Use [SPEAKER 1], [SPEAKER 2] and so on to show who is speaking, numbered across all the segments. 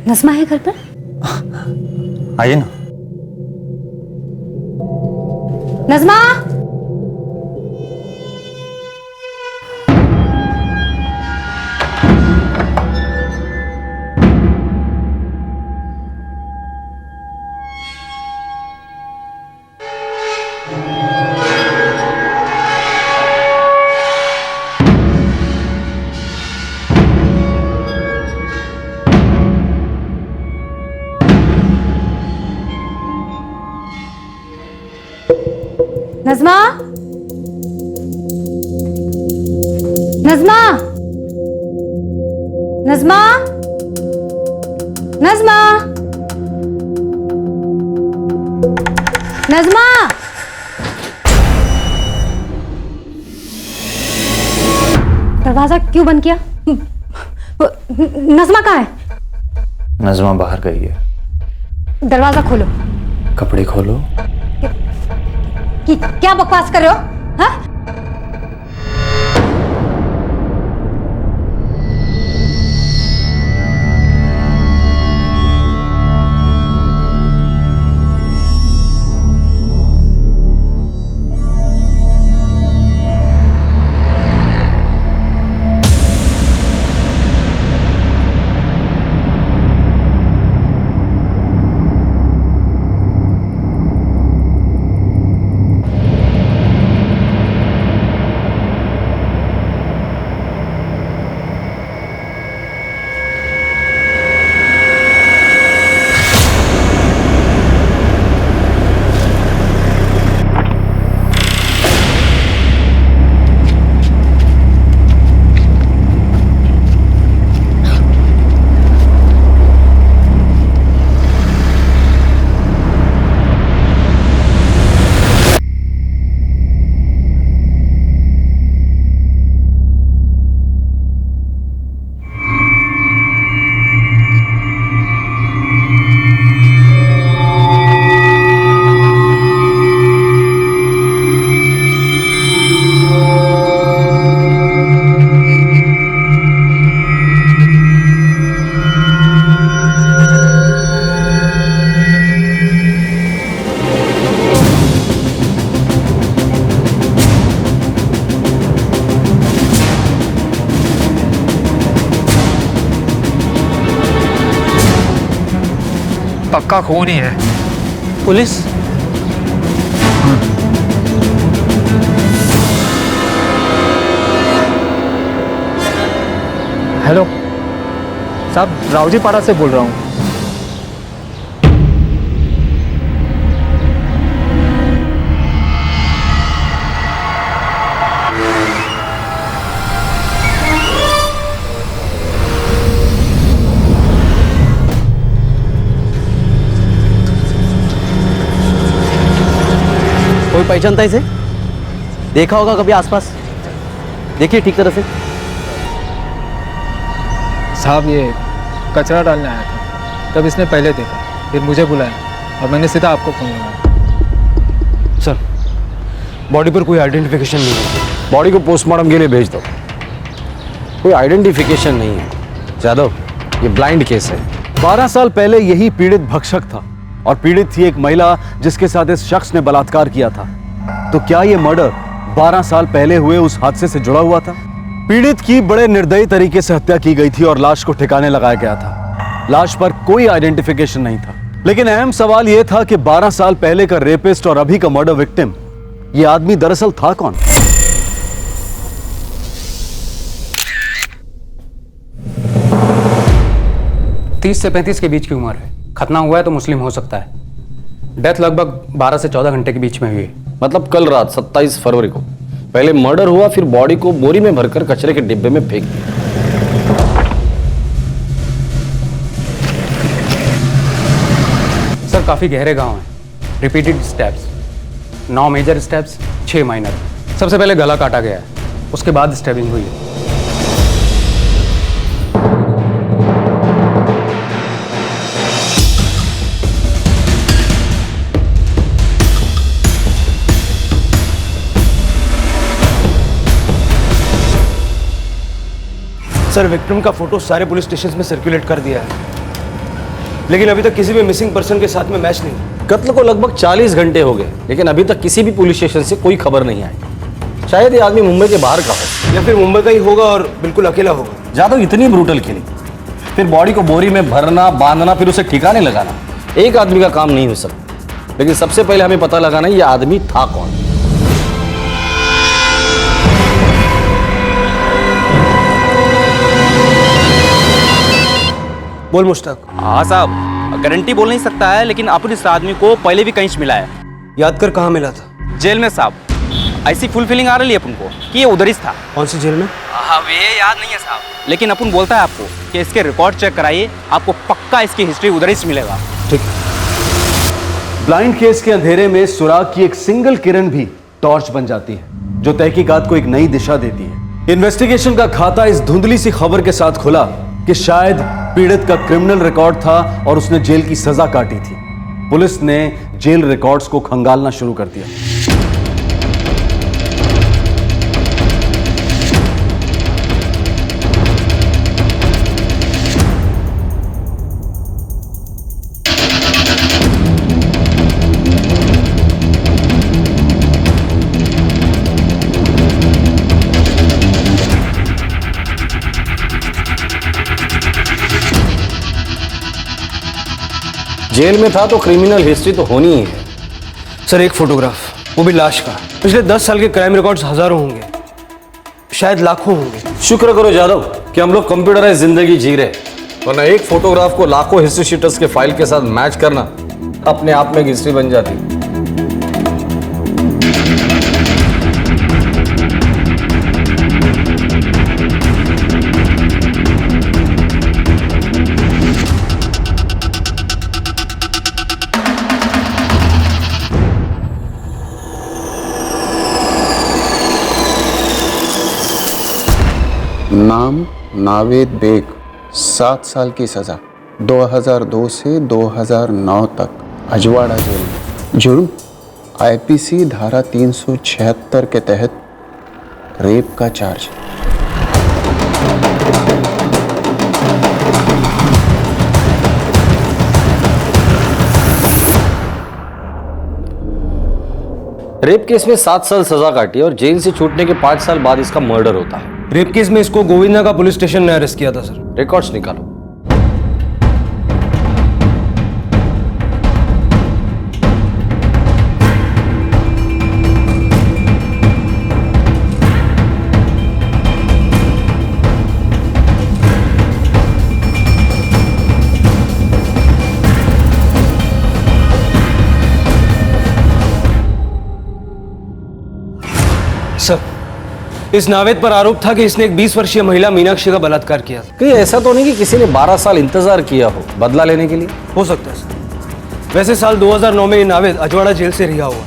[SPEAKER 1] नज़मा है घर पर?
[SPEAKER 2] आइए ना।
[SPEAKER 1] नज़मा! नज़मा! नज़मा! नज़मा! नज़मा! नज़मा! दरवाजा क्यों बंद किया? नज़मा कहाँ है?
[SPEAKER 2] नज़मा बाहर गई है।
[SPEAKER 1] दरवाजा खोलो।
[SPEAKER 2] कपड़े खोलो।
[SPEAKER 1] क्या बकवास कर रहे हो? हाँ?
[SPEAKER 3] पक्का खून ही है।
[SPEAKER 2] पुलिस?
[SPEAKER 3] हेलो साहब, रावजी पाड़ा से बोल रहा हूँ।
[SPEAKER 4] कोई पहचानता है इसे? देखा होगा कभी आसपास? देखिए ठीक तरह से।
[SPEAKER 3] साहब ये कचरा डालने आया था, तब इसने पहले देखा, फिर मुझे बुलाया और मैंने सीधा आपको फोन लगाया।
[SPEAKER 5] सर, बॉडी पर कोई आइडेंटिफिकेशन नहीं है। बॉडी को पोस्टमार्टम के लिए भेज दो। कोई आइडेंटिफिकेशन नहीं है। जादव, ये ब्लाइंड केस है।
[SPEAKER 6] 12 साल पहले यही पीड़ित भक्षक था और पीड़ित थी एक महिला जिसके साथ इस शख्स ने बलात्कार किया था। तो क्या यह मर्डर 12 साल पहले हुए उस हादसे से जुड़ा हुआ था? पीड़ित की बड़े निर्दयी तरीके से हत्या की गई थी और लाश को ठिकाने लगाया गया था। लाश पर कोई आइडेंटिफिकेशन नहीं था। लेकिन अहम सवाल यह था कि 12 साल पहले का रेपिस्ट और अभी का मर्डर विक्टिम, यह आदमी दरअसल था कौन?
[SPEAKER 7] तीस से 35 के बीच की उम्र है। खतना हुआ है तो मुस्लिम हो सकता है। डेथ लगभग 12 से 14 घंटे के बीच में हुई है।
[SPEAKER 5] मतलब कल रात 27 फरवरी को पहले मर्डर हुआ, फिर बॉडी को बोरी में भरकर कचरे के डिब्बे में फेंक दिया।
[SPEAKER 7] सर काफी गहरे गांव हैं। Repeated steps, 9 major steps, 6 minor. सबसे पहले गला काटा गया है, उसके बाद स्टेबिंग हुई है।
[SPEAKER 5] सर, विक्टिम का फोटो सारे पुलिस स्टेशन में सर्कुलेट कर दिया है। लेकिन अभी तक किसी भी मिसिंग पर्सन के साथ में मैच नहीं। कत्ल को लगभग 40 घंटे हो गए, लेकिन अभी तक किसी भी पुलिस स्टेशन से कोई खबर नहीं आई। शायद ये आदमी मुंबई के बाहर का हो, या फिर मुंबई का ही होगा और बिल्कुल अकेला होगा। जादव इतनी ब्रूटल किलिंग, फिर बॉडी को बोरी में भरना, बांधना, फिर उसे ठिकाने लगाना एक आदमी का काम नहीं हो सकता। लेकिन सबसे पहले हमें पता लगाना है ये आदमी था कौन। बोल मुश्ताक।
[SPEAKER 4] हाँ साहब, गारंटी बोल नहीं सकता है, लेकिन अपन इस आदमी को पहले भी कहीं से मिला है।
[SPEAKER 5] याद कर कहाँ मिला था?
[SPEAKER 4] जेल में साहब। ऐसी फुल फीलिंग आ रही है अपन को कि ये उधर ही था।
[SPEAKER 5] कौन सी जेल में?
[SPEAKER 4] हाँ ये याद नहीं है साहब, लेकिन अपन बोलता है आपको कि इसके रिकॉर्ड चेक कराइए, आपको पक्का इसकी हिस्ट्री उधर ही से मिलेगा।
[SPEAKER 5] ठीक।
[SPEAKER 6] ब्लाइंड केस के अंधेरे में सुराग की एक सिंगल किरण भी टॉर्च बन जाती है, जो तहकीकात को एक नई दिशा देती है। इन्वेस्टिगेशन का खाता इस धुंधली सी खबर के साथ खुला कि शायद पीड़ित का क्रिमिनल रिकॉर्ड था और उसने जेल की सजा काटी थी। पुलिस ने जेल रिकॉर्ड्स को खंगालना शुरू कर दिया।
[SPEAKER 5] जेल में था तो क्रिमिनल हिस्ट्री तो होनी ही है।
[SPEAKER 8] सर एक फोटोग्राफ, वो भी लाश का। पिछले 10 साल के क्राइम रिकॉर्ड्स हजारों होंगे, शायद लाखों होंगे।
[SPEAKER 5] शुक्र करो जादव कि हम लोग कंप्यूटराइज जिंदगी जी रहे, वरना एक फोटोग्राफ को लाखों हिस्ट्री शीटर्स के फाइल के साथ मैच करना अपने आप में एक हिस्ट्री बन जाती।
[SPEAKER 9] नाम नावेद बेग, 7 साल की सज़ा, 2002 से 2009 तक अजवाड़ा जेल में। जुर्म आईपीसी धारा 376 के तहत रेप का चार्ज।
[SPEAKER 5] रेप केस में 7 साल सजा काटी और जेल से छूटने के 5 साल बाद इसका मर्डर होता है।
[SPEAKER 8] रेप केस में इसको गोविंदा का पुलिस स्टेशन ने अरेस्ट किया था सर।
[SPEAKER 5] रिकॉर्ड्स निकालो।
[SPEAKER 8] सर इस नावेद पर आरोप था कि इसने एक 20 वर्षीय महिला मीनाक्षी का बलात्कार किया था।
[SPEAKER 5] कहीं ऐसा तो नहीं कि किसी ने 12 साल इंतजार किया हो बदला लेने के लिए?
[SPEAKER 8] हो सकता है सर। वैसे साल 2009 में ये नावेद अजवाड़ा जेल से रिहा हुआ।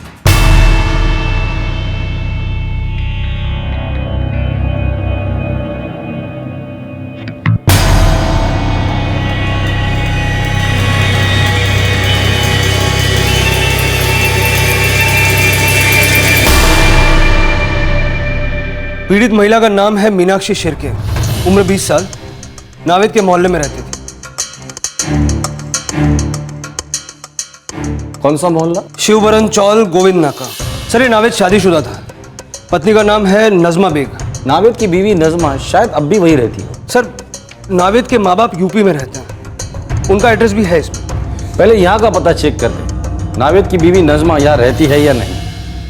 [SPEAKER 8] पीड़ित महिला का नाम है मीनाक्षी शिर्के, उम्र 20 साल, नावेद के मोहल्ले में रहती थी।
[SPEAKER 5] कौन सा मोहल्ला?
[SPEAKER 8] शिवबरन चौल, गोविंद नाका। सर ये नावेद शादीशुदा था, पत्नी का नाम है नजमा बेग।
[SPEAKER 5] नावेद की बीवी नजमा शायद अब भी वही रहती है।
[SPEAKER 8] सर नावेद के माँ बाप यूपी में रहते हैं, उनका एड्रेस भी है इसमें।
[SPEAKER 5] पहले यहाँ का पता चेक कर ले, नावेद की बीवी नजमा यहाँ रहती है या नहीं।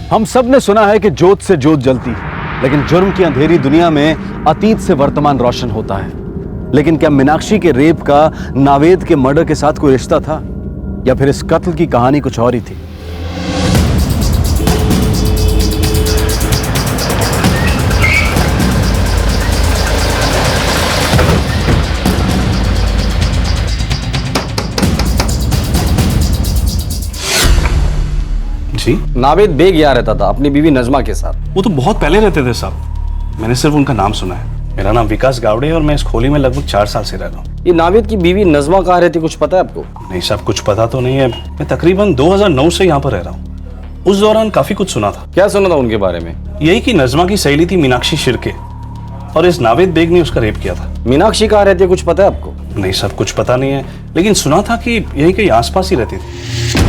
[SPEAKER 6] हम सब ने सुना है कि जोत से जोत जलती है, लेकिन जुर्म की अंधेरी दुनिया में अतीत से वर्तमान रोशन होता है। लेकिन क्या मीनाक्षी के रेप का नावेद के मर्डर के साथ कोई रिश्ता था, या फिर इस कत्ल की कहानी कुछ और ही थी?
[SPEAKER 5] जी? नावेद बेग यहाँ रहता था अपनी बीवी नजमा के साथ।
[SPEAKER 10] वो तो बहुत पहले रहते थे साहब, मैंने सिर्फ उनका नाम सुना है। मेरा नाम विकास गावड़े है और मैं इस खोली में लगभग 4 साल से रह रहा हूँ।
[SPEAKER 5] ये नावेद की बीवी नजमा कहाँ रहती, कुछ पता है आपको?
[SPEAKER 10] नहीं साहब, कुछ पता तो नहीं है। मैं तकरीबन 2009 से यहाँ पर रह रहा हूँ। उस दौरान काफी कुछ सुना था।
[SPEAKER 5] क्या सुना था उनके बारे में?
[SPEAKER 10] यही कि नजमा की सहेली थी मीनाक्षी शिर्के और इस नावेद बेग ने उसका रेप किया था।
[SPEAKER 5] मीनाक्षी कहाँ रहती है, कुछ पता है आपको?
[SPEAKER 10] नहीं सर, कुछ पता नहीं है, लेकिन सुना था कि यहीं कहीं आसपास ही रहती थी।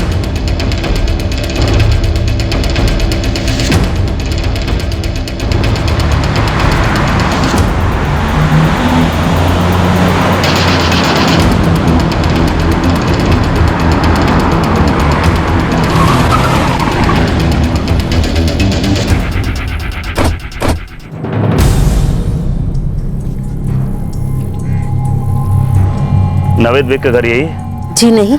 [SPEAKER 11] नावेद बेग का घर यही है?
[SPEAKER 12] जी नहीं,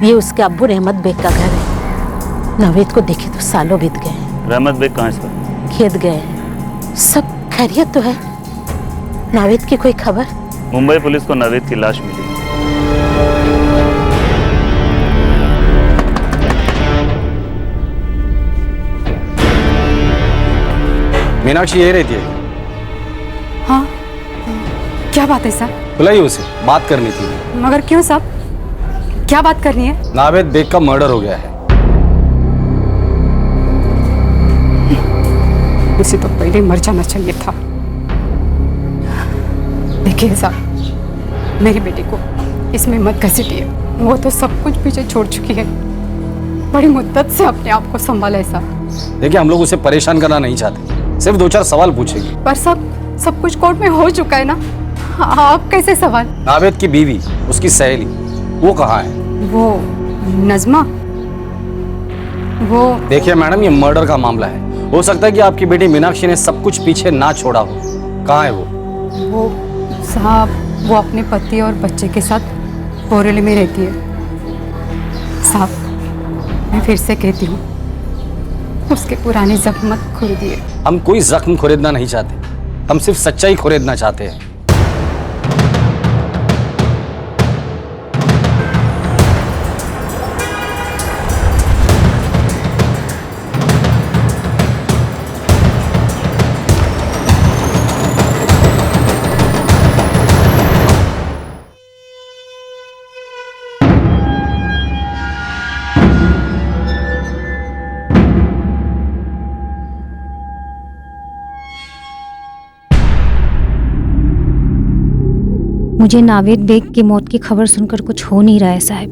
[SPEAKER 12] ये उसके अब्बू रहमत बेग का घर है। नावेद को देखे तो सालों बीत गए।
[SPEAKER 11] रहमत बेग कहाँ है सर?
[SPEAKER 12] खेत गए हैं। सब खैरियत तो है। नावेद की कोई खबर?
[SPEAKER 11] मुंबई पुलिस को नावेद की लाश मिली।
[SPEAKER 6] मीनाक्षी यही रहती है?
[SPEAKER 1] हाँ, क्या बात है साहब?
[SPEAKER 6] बुलाइए उसे, बात करनी थी।
[SPEAKER 1] मगर क्यों साहब, क्या बात करनी है?
[SPEAKER 6] नावेद बेग का मर्डर हो गया है।
[SPEAKER 1] उसे तो पहले मर जाना चाहिए था। देखिए साहब, मेरी बेटी को इसमें मत घसीटिए। वो तो सब कुछ पीछे छोड़ चुकी है। बड़ी मुद्दत से अपने आप को संभाला है साहब।
[SPEAKER 6] देखिए, हम लोग उसे परेशान करना नहीं चाहते, सिर्फ 2-4 सवाल पूछेंगे।
[SPEAKER 1] पर सब कुछ कोर्ट में हो चुका है ना, आप कैसे सवाल?
[SPEAKER 6] नावेद की बीवी, उसकी सहेली, वो कहाँ है?
[SPEAKER 1] वो नज़मा, वो
[SPEAKER 6] देखिए मैडम, ये मर्डर का मामला है। हो सकता है कि आपकी बेटी मीनाक्षी ने सब कुछ पीछे ना छोड़ा हो। कहाँ है वो
[SPEAKER 1] साहब, वो अपने पति और बच्चे के साथ बोरेली में रहती है। साहब, मैं फिर से कहती हूँ, उसके पुराने जख्म मत खुरिदिए।
[SPEAKER 6] हम कोई जख्म खुरेदना नहीं चाहते, हम सिर्फ सच्चाई खुरेदना चाहते हैं।
[SPEAKER 1] मुझे नावेद बेग की मौत की खबर सुनकर कुछ हो नहीं रहा है साहब।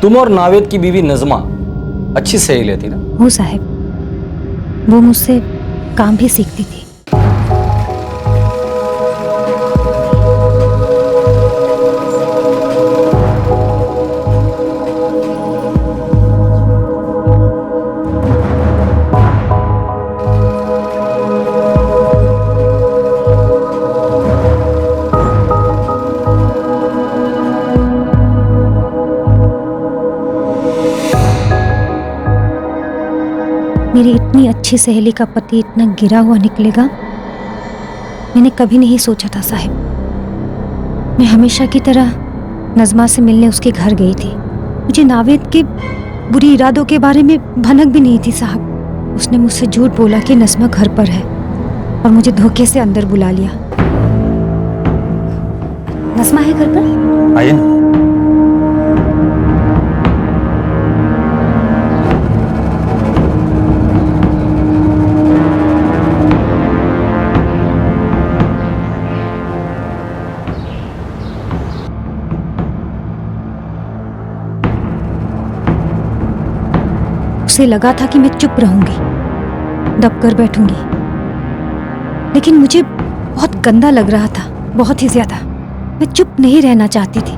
[SPEAKER 6] तुम और नावेद की बीवी नज़मा अच्छी सहेली थी ना?
[SPEAKER 1] हो साहब, वो मुझसे काम भी सीखती थी। मेरी इतनी अच्छी सहेली का पति इतना गिरा हुआ निकलेगा, मैंने कभी नहीं सोचा था साहब। मैं हमेशा की तरह नज़मा से मिलने उसके घर गई थी। मुझे नावेद के बुरे इरादों के बारे में भनक भी नहीं थी साहब। उसने मुझसे झूठ बोला कि नज़मा घर पर है और मुझे धोखे से अंदर बुला लिया। नज़मा है घर पर?
[SPEAKER 2] आइए ना।
[SPEAKER 1] उसे लगा था कि मैं चुप रहूंगी, दब कर बैठूंगी, लेकिन मुझे बहुत गंदा लग रहा था, बहुत ही ज्यादा। मैं चुप नहीं रहना चाहती थी,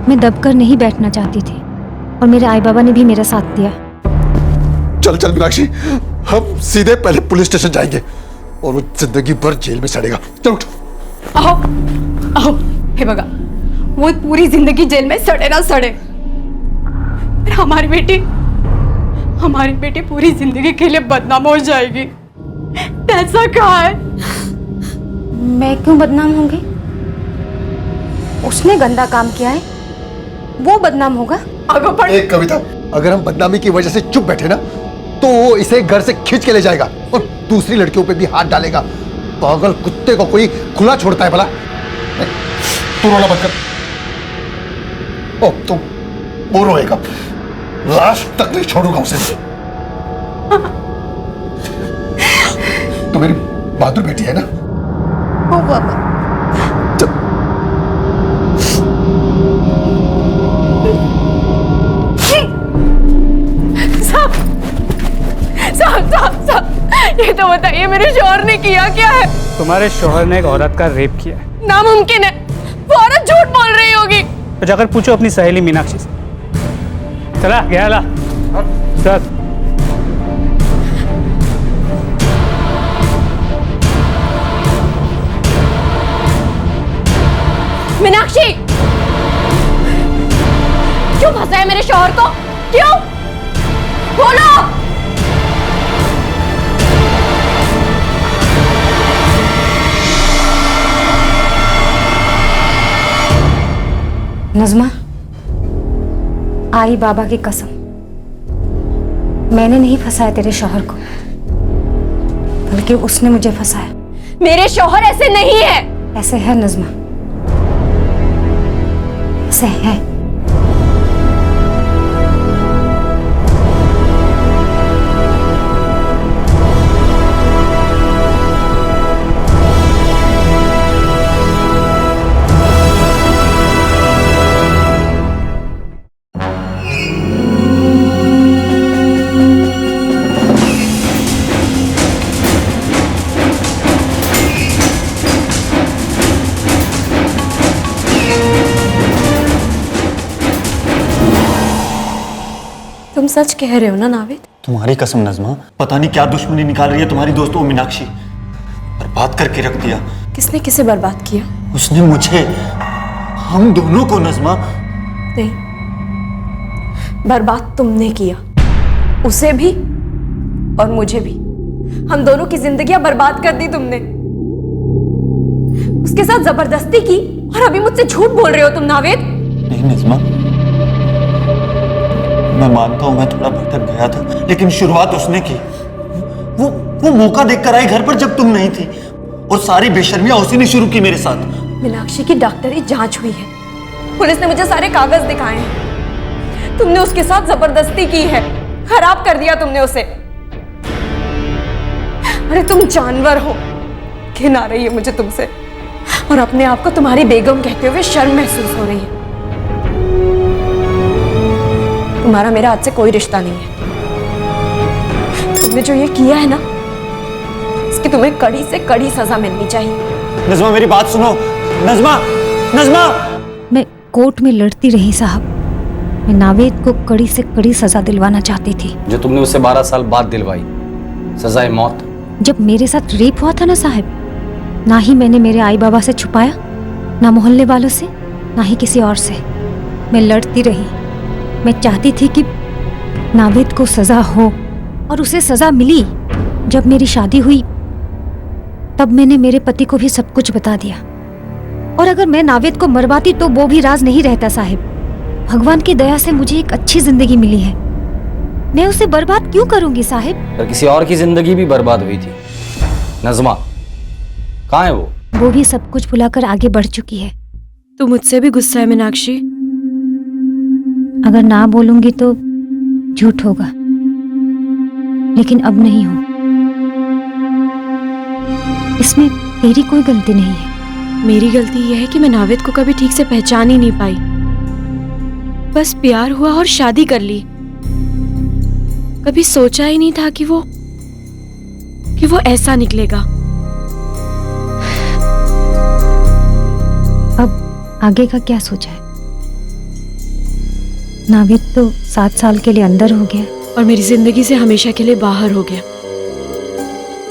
[SPEAKER 1] मैं दब कर नहीं बैठना चाहती थी, और मेरे आई बाबा ने भी मेरा साथ दिया।
[SPEAKER 13] चल चल मीनाक्षी, हम सीधे पहले पुलिस स्टेशन जाएंगे और वो जिंदगी भर जेल में सड़ेगा। चल उठ।
[SPEAKER 1] आओ आओ, हे बगा, वो पूरी जिंदगी जेल में सड़े ना सड़े, हमारी बेटी पूरी जिंदगी के लिए बदनाम हो जाएगी। ऐसा कहा है? मैं क्यों बदनाम होंगी? उसने गंदा काम किया है, वो बदनाम होगा। आगे बढ़।
[SPEAKER 13] एक कविता, अगर हम बदनामी की वजह से चुप बैठे ना, तो वो इसे घर से खींच के ले जाएगा और दूसरी लड़कियों पे भी हाथ डालेगा। पागल कुत्ते को कोई खुला छोड़ता है भला? तू रोना बंद कर। ओ तू वो रोएगा, लास्ट तक नहीं छोड़ूंगा उसे। तो मेरी बहादुर बेटी है ना?
[SPEAKER 1] ओ बाबा।
[SPEAKER 14] साहब, ये तो बताइए मेरे शौहर ने किया क्या है?
[SPEAKER 7] तुम्हारे शौहर ने एक औरत का रेप किया है।
[SPEAKER 14] नामुमकिन है, वो औरत झूठ बोल रही होगी।
[SPEAKER 7] तो जाकर पूछो अपनी सहेली मीनाक्षी से। चला गया ला चल।
[SPEAKER 14] मीनाक्षी, क्यों फंसा है मेरे शौहर को? क्यों? बोलो।
[SPEAKER 1] नज़मा, आई बाबा की कसम, मैंने नहीं फंसाया तेरे शौहर को, बल्कि उसने मुझे फंसाया।
[SPEAKER 14] मेरे शौहर ऐसे नहीं है।
[SPEAKER 1] ऐसे है नज़मा, ऐसे है।
[SPEAKER 14] तुम सच कह रहे हो ना नाविद?
[SPEAKER 2] तुम्हारी कसम नज़मा, पता नहीं क्या दुश्मनी निकाल रही है तुम्हारी दोस्त वो मीनाक्षी। बर्बाद करके रख दिया।
[SPEAKER 14] किसने किसे बर्बाद किया?
[SPEAKER 2] उसने मुझे, हम दोनों को नज़मा।
[SPEAKER 14] नहीं, बर्बाद तुमने किया, उसे भी और मुझे भी। हम दोनों की जिंदगियां बर्बाद कर दी तुमने। उसके साथ जबरदस्ती की और अभी मुझसे झूठ बोल रहे हो तुम नाविद।
[SPEAKER 2] नहीं नज़मा, मैं मानता हूं मैं थोड़ा भटक गया था, लेकिन शुरुआत उसने की। वो मौका देखकर आई घर पर जब तुम नहीं थी, और सारी बेशर्मियां उसी ने शुरू की मेरे साथ।
[SPEAKER 14] मीनाक्षी की डॉक्टरी जांच हुई है, पुलिस ने मुझे सारे कागज दिखाए हैं। तुमने उसके साथ जबरदस्ती की है, खराब कर दिया तुमने उसे। अरे तुम जानवर हो। घिन आ रही है मुझे तुमसे, और अपने आप को तुम्हारी बेगम कहते हुए शर्म महसूस हो रही है। तुम्हारा मेरा आज से कोई रिश्ता नहीं है। तुमने जो ये किया है ना, इसकी तुम्हें कड़ी से कड़ी सजा मिलनी चाहिए।
[SPEAKER 2] नज़मा मेरी बात सुनो। नज़मा, नज़मा।
[SPEAKER 1] मैं कोर्ट में लड़ती रही साहब। मैं नावेद को कड़ी से कड़ी सजा दिलवाना चाहती थी।
[SPEAKER 5] जो तुमने उसे 12 साल बाद दिलवाई, सजाए मौत।
[SPEAKER 1] जब मेरे साथ रेप हुआ था ना साहब, ना ही मैंने मेरे आई बाबा से छुपाया, ना मोहल्ले वालों से, ना ही किसी और से। मैं लड़ती रही। मैं चाहती थी कि नावेद को सजा हो, और उसे सजा मिली। जब मेरी शादी हुई तब मैंने मेरे पति को भी सब कुछ बता दिया, और अगर मैं नावेद को मरवाती तो वो भी राज नहीं रहता साहिब। भगवान की दया से मुझे एक अच्छी जिंदगी मिली है, मैं उसे बर्बाद क्यों करूंगी साहिब?
[SPEAKER 5] पर किसी और की जिंदगी भी बर्बाद हुई थी। नज़मा कहाँ है वो?
[SPEAKER 1] वो भी सब कुछ भुलाकर आगे बढ़ चुकी है।
[SPEAKER 14] तू मुझसे भी गुस्सा है मीनाक्षी?
[SPEAKER 1] अगर ना बोलूंगी तो झूठ होगा, लेकिन अब नहीं हूं। इसमें तेरी कोई गलती नहीं है।
[SPEAKER 14] मेरी गलती यह है कि मैं नाविद को कभी ठीक से पहचान ही नहीं पाई। बस प्यार हुआ और शादी कर ली। कभी सोचा ही नहीं था कि वो ऐसा निकलेगा।
[SPEAKER 1] अब आगे का क्या सोचा है? नाविद तो 7 साल के लिए अंदर हो गया,
[SPEAKER 14] और मेरी जिंदगी से हमेशा के लिए बाहर हो गया।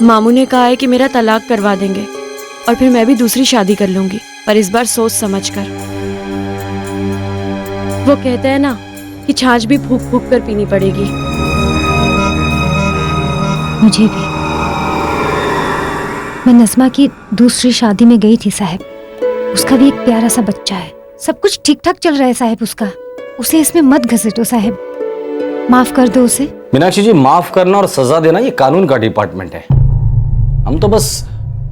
[SPEAKER 14] मामू ने कहा है कि मेरा तलाक करवा देंगे, और फिर मैं भी दूसरी शादी कर लूंगी, पर इस बार सोच समझ कर। वो कहते हैं ना कि छाछ भी फूंक फूंक कर पीनी पड़ेगी।
[SPEAKER 1] मुझे भी। मैं नज़मा की दूसरी शादी में गई थी साहब। उसका भी एक प्यारा सा बच्चा है। सब कुछ ठीक ठाक चल रहा है साहब उसका। उसे इसमें मत घसीटो साहब, माफ कर दो उसे।
[SPEAKER 5] मीनाक्षी जी, माफ करना और सजा देना ये कानून का डिपार्टमेंट है। हम तो बस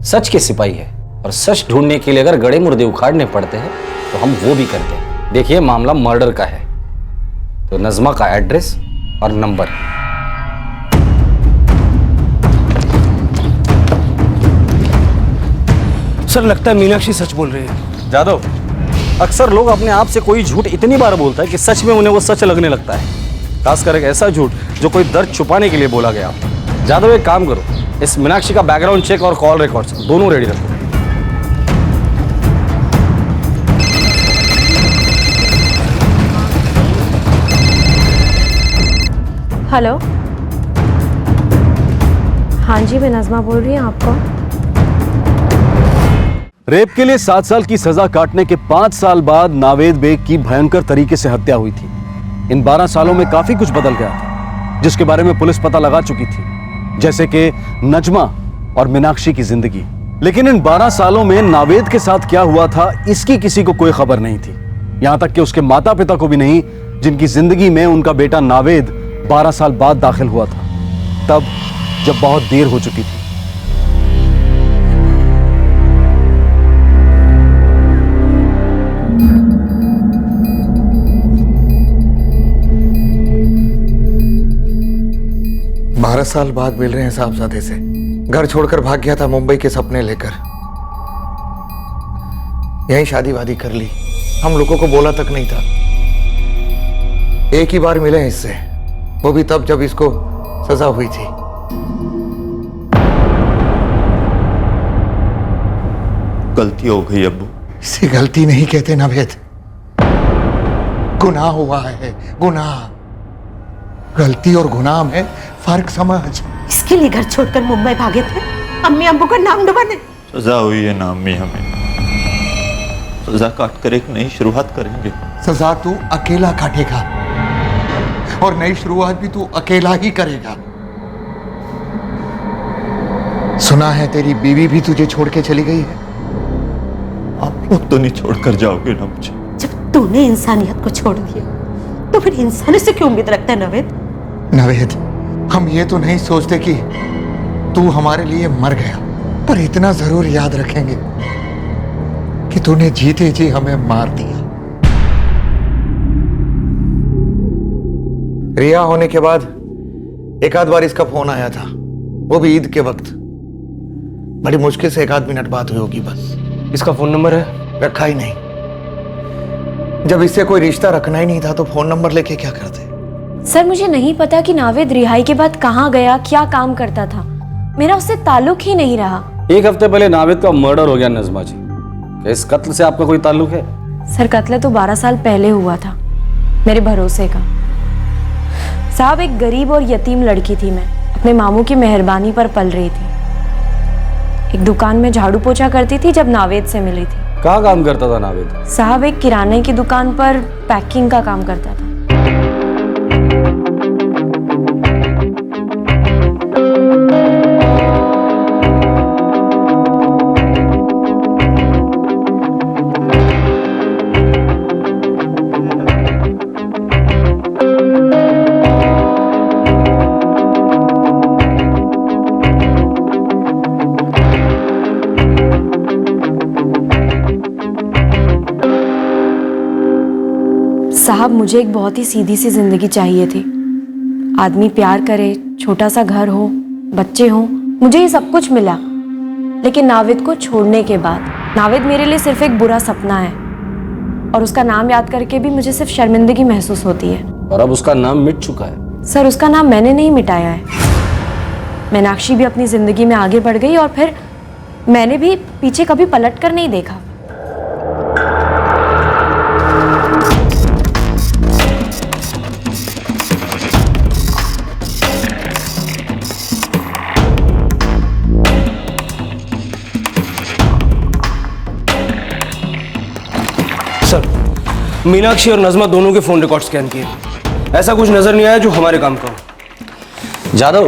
[SPEAKER 5] सच के सिपाही है, और सच ढूंढने के लिए अगर गड़े मुर्दे उखाड़ने पड़ते हैं तो हम वो भी करते हैं। देखिए, मामला मर्डर का है, तो नज़मा का एड्रेस और नंबर।
[SPEAKER 8] सर लगता है मीनाक्षी सच बोल रही है।
[SPEAKER 5] जादव, अक्सर लोग अपने आप से कोई झूठ इतनी बार बोलता है कि सच में उन्हें वो सच लगने लगता है, खासकर एक ऐसा झूठ जो कोई दर्द छुपाने के लिए बोला गया। जादव, एक काम करो, इस मीनाक्षी का बैकग्राउंड चेक और कॉल रिकॉर्ड्स दोनों रेडी रखो।
[SPEAKER 14] हेलो, हाँ जी, मैं नज़मा बोल रही हूँ। आपको
[SPEAKER 6] रेप के लिए 7 साल की सजा काटने के 5 साल बाद नावेद बेग की भयंकर तरीके से हत्या हुई थी। इन 12 सालों में काफी कुछ बदल गया था, जिसके बारे में पुलिस पता लगा चुकी थी, जैसे कि नजमा और मीनाक्षी की जिंदगी। लेकिन इन 12 सालों में नावेद के साथ क्या हुआ था, इसकी किसी को कोई खबर नहीं थी, यहां तक कि उसके माता पिता को भी नहीं, जिनकी जिंदगी में उनका बेटा नावेद 12 साल बाद दाखिल हुआ था, तब जब बहुत देर हो चुकी थी।
[SPEAKER 13] बारह साल बाद मिल रहे हैं साहबजादे से। घर छोड़कर भाग गया था मुंबई के सपने लेकर, यहीं शादी वादी कर ली। हम लोगों को बोला तक नहीं था। एक ही बार मिले हैं इससे, वो भी तब जब इसको सजा हुई थी।
[SPEAKER 2] गलती हो गई अब्बू।
[SPEAKER 13] इसे गलती नहीं कहते नावेद, गुनाह हुआ है, गुनाह। गलती और गुनाह में फर्क समझ।
[SPEAKER 12] इसके लिए घर छोड़कर मुंबई भागे थे, अम्मी अब्बू का नाम डुबाने।
[SPEAKER 2] सजा हुई है ना अम्मी, हमें सजा काट कर एक नई शुरुआत करेंगे।
[SPEAKER 13] सजा तू अकेला काटेगा और नई शुरुआत भी तू अकेला ही करेगा। सुना है तेरी बीवी भी तुझे छोड़ के चली गई है।
[SPEAKER 2] आप लोग तो नहीं छोड़कर जाओगे ना मुझे।
[SPEAKER 12] जब तूने इंसानियत को छोड़ दिया तो फिर इंसानियत से क्यों उम्मीद रखता है नावेद?
[SPEAKER 13] नावेद, हम ये तो नहीं सोचते कि तू हमारे लिए मर गया, पर इतना जरूर याद रखेंगे कि तूने जीते जी हमें मार दिया। रिया होने के बाद एक आध बार इसका फोन आया था, वो भी ईद के वक्त। बड़ी मुश्किल से 1 आध मिनट बात हुई होगी बस।
[SPEAKER 8] इसका फोन नंबर है?
[SPEAKER 13] रखा ही नहीं। जब इससे कोई रिश्ता रखना ही नहीं था तो फोन नंबर लेके क्या करते?
[SPEAKER 14] सर, मुझे नहीं पता कि नावेद रिहाई के बाद कहाँ गया, क्या काम करता था। मेरा उससे ताल्लुक ही नहीं रहा।
[SPEAKER 5] 1 हफ्ते पहले नावेद का मर्डर हो गया नजमा जी। क्या इस कत्ल से आपका कोई ताल्लुक है?
[SPEAKER 14] सर, कत्ल तो 12 साल पहले हुआ था, मेरे भरोसे का। साहब, एक गरीब और यतीम लड़की थी मैं, अपने मामू की मेहरबानी पर पल रही थी। एक दुकान में झाड़ू पोछा करती थी जब नावेद से मिली थी।
[SPEAKER 5] कहाँ काम करता था नावेद?
[SPEAKER 14] साहब, एक किराने की दुकान पर पैकिंग का काम करता था। साहब, मुझे एक बहुत ही सीधी सी जिंदगी चाहिए थी। आदमी प्यार करे, छोटा सा घर हो, बच्चे हो, मुझे ये सब कुछ मिला। लेकिन नावेद को छोड़ने के बाद, नावेद मेरे लिए सिर्फ एक बुरा सपना है और उसका नाम याद करके भी मुझे सिर्फ शर्मिंदगी महसूस होती है।
[SPEAKER 5] और अब उसका नाम मिट चुका है।
[SPEAKER 14] सर, उसका नाम मैंने नहीं मिटाया है। मीनाक्षी भी अपनी जिंदगी में आगे बढ़ गई और फिर मैंने भी पीछे कभी पलट कर नहीं देखा।
[SPEAKER 8] सर, मीनाक्षी और नजमा दोनों के फोन रिकॉर्ड स्कैन किए, ऐसा कुछ नजर नहीं आया जो हमारे काम का हो।
[SPEAKER 5] जादव,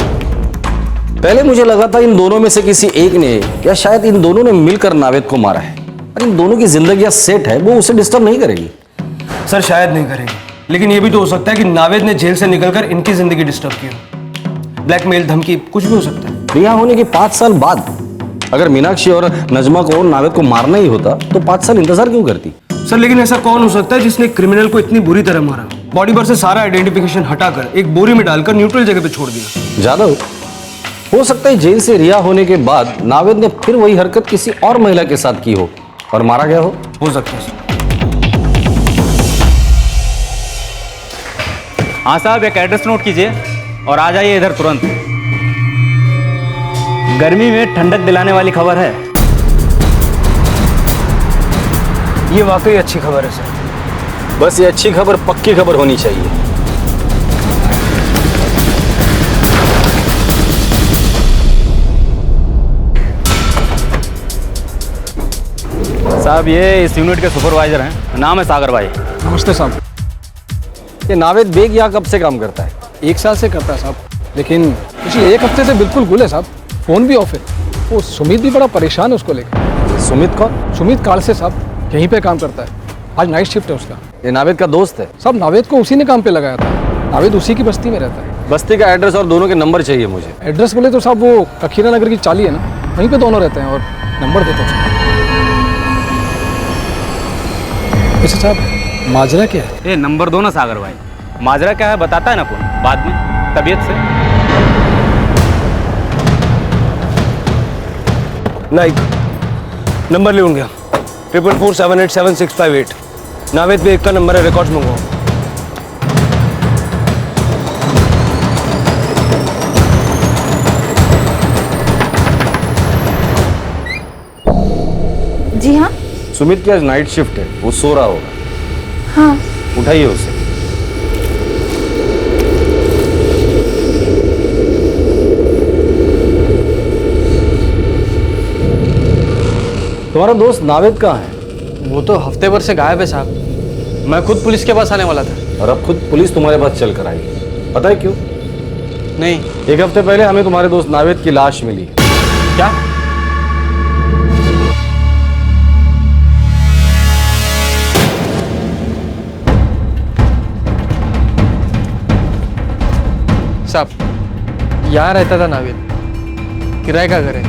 [SPEAKER 5] पहले मुझे लगा था इन दोनों में से किसी एक ने या शायद इन दोनों ने मिलकर नावेद को मारा है। और इन दोनों की जिंदगी सेट है, वो उसे डिस्टर्ब नहीं करेगी।
[SPEAKER 8] सर, शायद नहीं करेगी, लेकिन ये भी तो हो सकता है कि नावेद ने जेल से निकलकर इनकी जिंदगी डिस्टर्ब की हो। ब्लैकमेल, धमकी, कुछ भी हो सकता है।
[SPEAKER 5] रिहा होने के 5 साल बाद अगर मीनाक्षी और नजमा को नावेद को मारना ही होता तो 5 साल इंतजार क्यों करती?
[SPEAKER 8] सर, लेकिन ऐसा कौन हो सकता है जिसने क्रिमिनल को इतनी बुरी तरह मारा? बॉडी पर से सारा आइडेंटिफिकेशन हटाकर एक बोरी में डालकर न्यूट्रल जगह पे छोड़ दिया।
[SPEAKER 5] जादव, हो सकता है जेल से रिहा होने के बाद नावेद ने फिर वही हरकत किसी और महिला के साथ की हो और मारा गया हो
[SPEAKER 8] सकता है सर।
[SPEAKER 4] हाँ साहब, एक एड्रेस नोट कीजिए और आ जाइए इधर तुरंत। गर्मी में ठंडक दिलाने वाली खबर है।
[SPEAKER 8] ये वाकई अच्छी खबर है सर।
[SPEAKER 5] बस ये अच्छी खबर पक्की खबर होनी चाहिए।
[SPEAKER 4] साहब ये इस यूनिट के सुपरवाइजर हैं, नाम है सागर भाई।
[SPEAKER 3] नमस्ते साहब।
[SPEAKER 5] ये नावेद बेग यहाँ कब से काम करता है?
[SPEAKER 3] 1 साल से करता है साहब, लेकिन पिछले 1 हफ्ते से बिल्कुल गुल है साहब। फोन भी ऑफ है। वो सुमित भी बड़ा परेशान है उसको लेकर।
[SPEAKER 5] सुमित कौन?
[SPEAKER 3] सुमित कालसे साहब, यहीं पे काम करता है। आज नाइट शिफ्ट है उसका।
[SPEAKER 5] ये नावेद का दोस्त है?
[SPEAKER 3] साहब नावेद को उसी ने काम पे लगाया था। नावेद उसी की बस्ती में रहता है।
[SPEAKER 5] बस्ती का एड्रेस और दोनों के नंबर चाहिए मुझे।
[SPEAKER 3] एड्रेस बोले तो साहब वो कखीरा नगर की चाली है ना, वहीं पे दोनों रहते हैं। और नंबर देता हूँ। वैसे साहब माजरा क्या है?
[SPEAKER 4] ये नंबर दो ना सागर भाई। माजरा क्या है बताता है ना कौन बाद में तबीयत से।
[SPEAKER 8] नाइक नंबर ले गया 444787658। नावेद बेग का नंबर है, रिकॉर्ड्स मंगवाओ।
[SPEAKER 14] जी हाँ।
[SPEAKER 5] सुमित की आज नाइट शिफ्ट है, वो सो रहा होगा।
[SPEAKER 14] हाँ।
[SPEAKER 5] उठाइए उसे। तुम्हारा दोस्त नावेद कहाँ है?
[SPEAKER 3] वो तो हफ्ते भर से गायब है साहब। मैं खुद पुलिस के पास आने वाला था।
[SPEAKER 5] और अब खुद पुलिस तुम्हारे पास चल कर आई। पता है क्यों?
[SPEAKER 3] नहीं।
[SPEAKER 5] 1 हफ्ते पहले हमें तुम्हारे दोस्त नावेद की लाश मिली।
[SPEAKER 3] क्या? साहब यहाँ रहता था नावेद, किराए का घर है।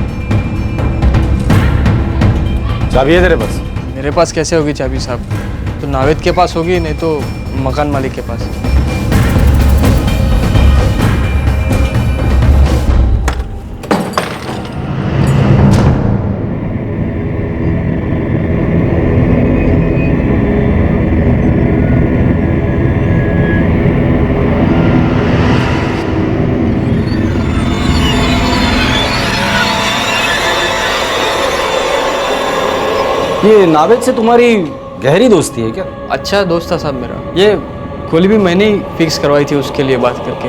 [SPEAKER 5] चाबी है तेरे पास?
[SPEAKER 3] मेरे पास कैसे होगी चाबी साहब? तो नावेद के पास होगी, नहीं तो मकान मालिक के पास।
[SPEAKER 5] ये नावेद से तुम्हारी गहरी दोस्ती है क्या?
[SPEAKER 3] अच्छा दोस्त था साहब मेरा। ये खोली भी मैंने ही फिक्स करवाई थी उसके लिए बात करके।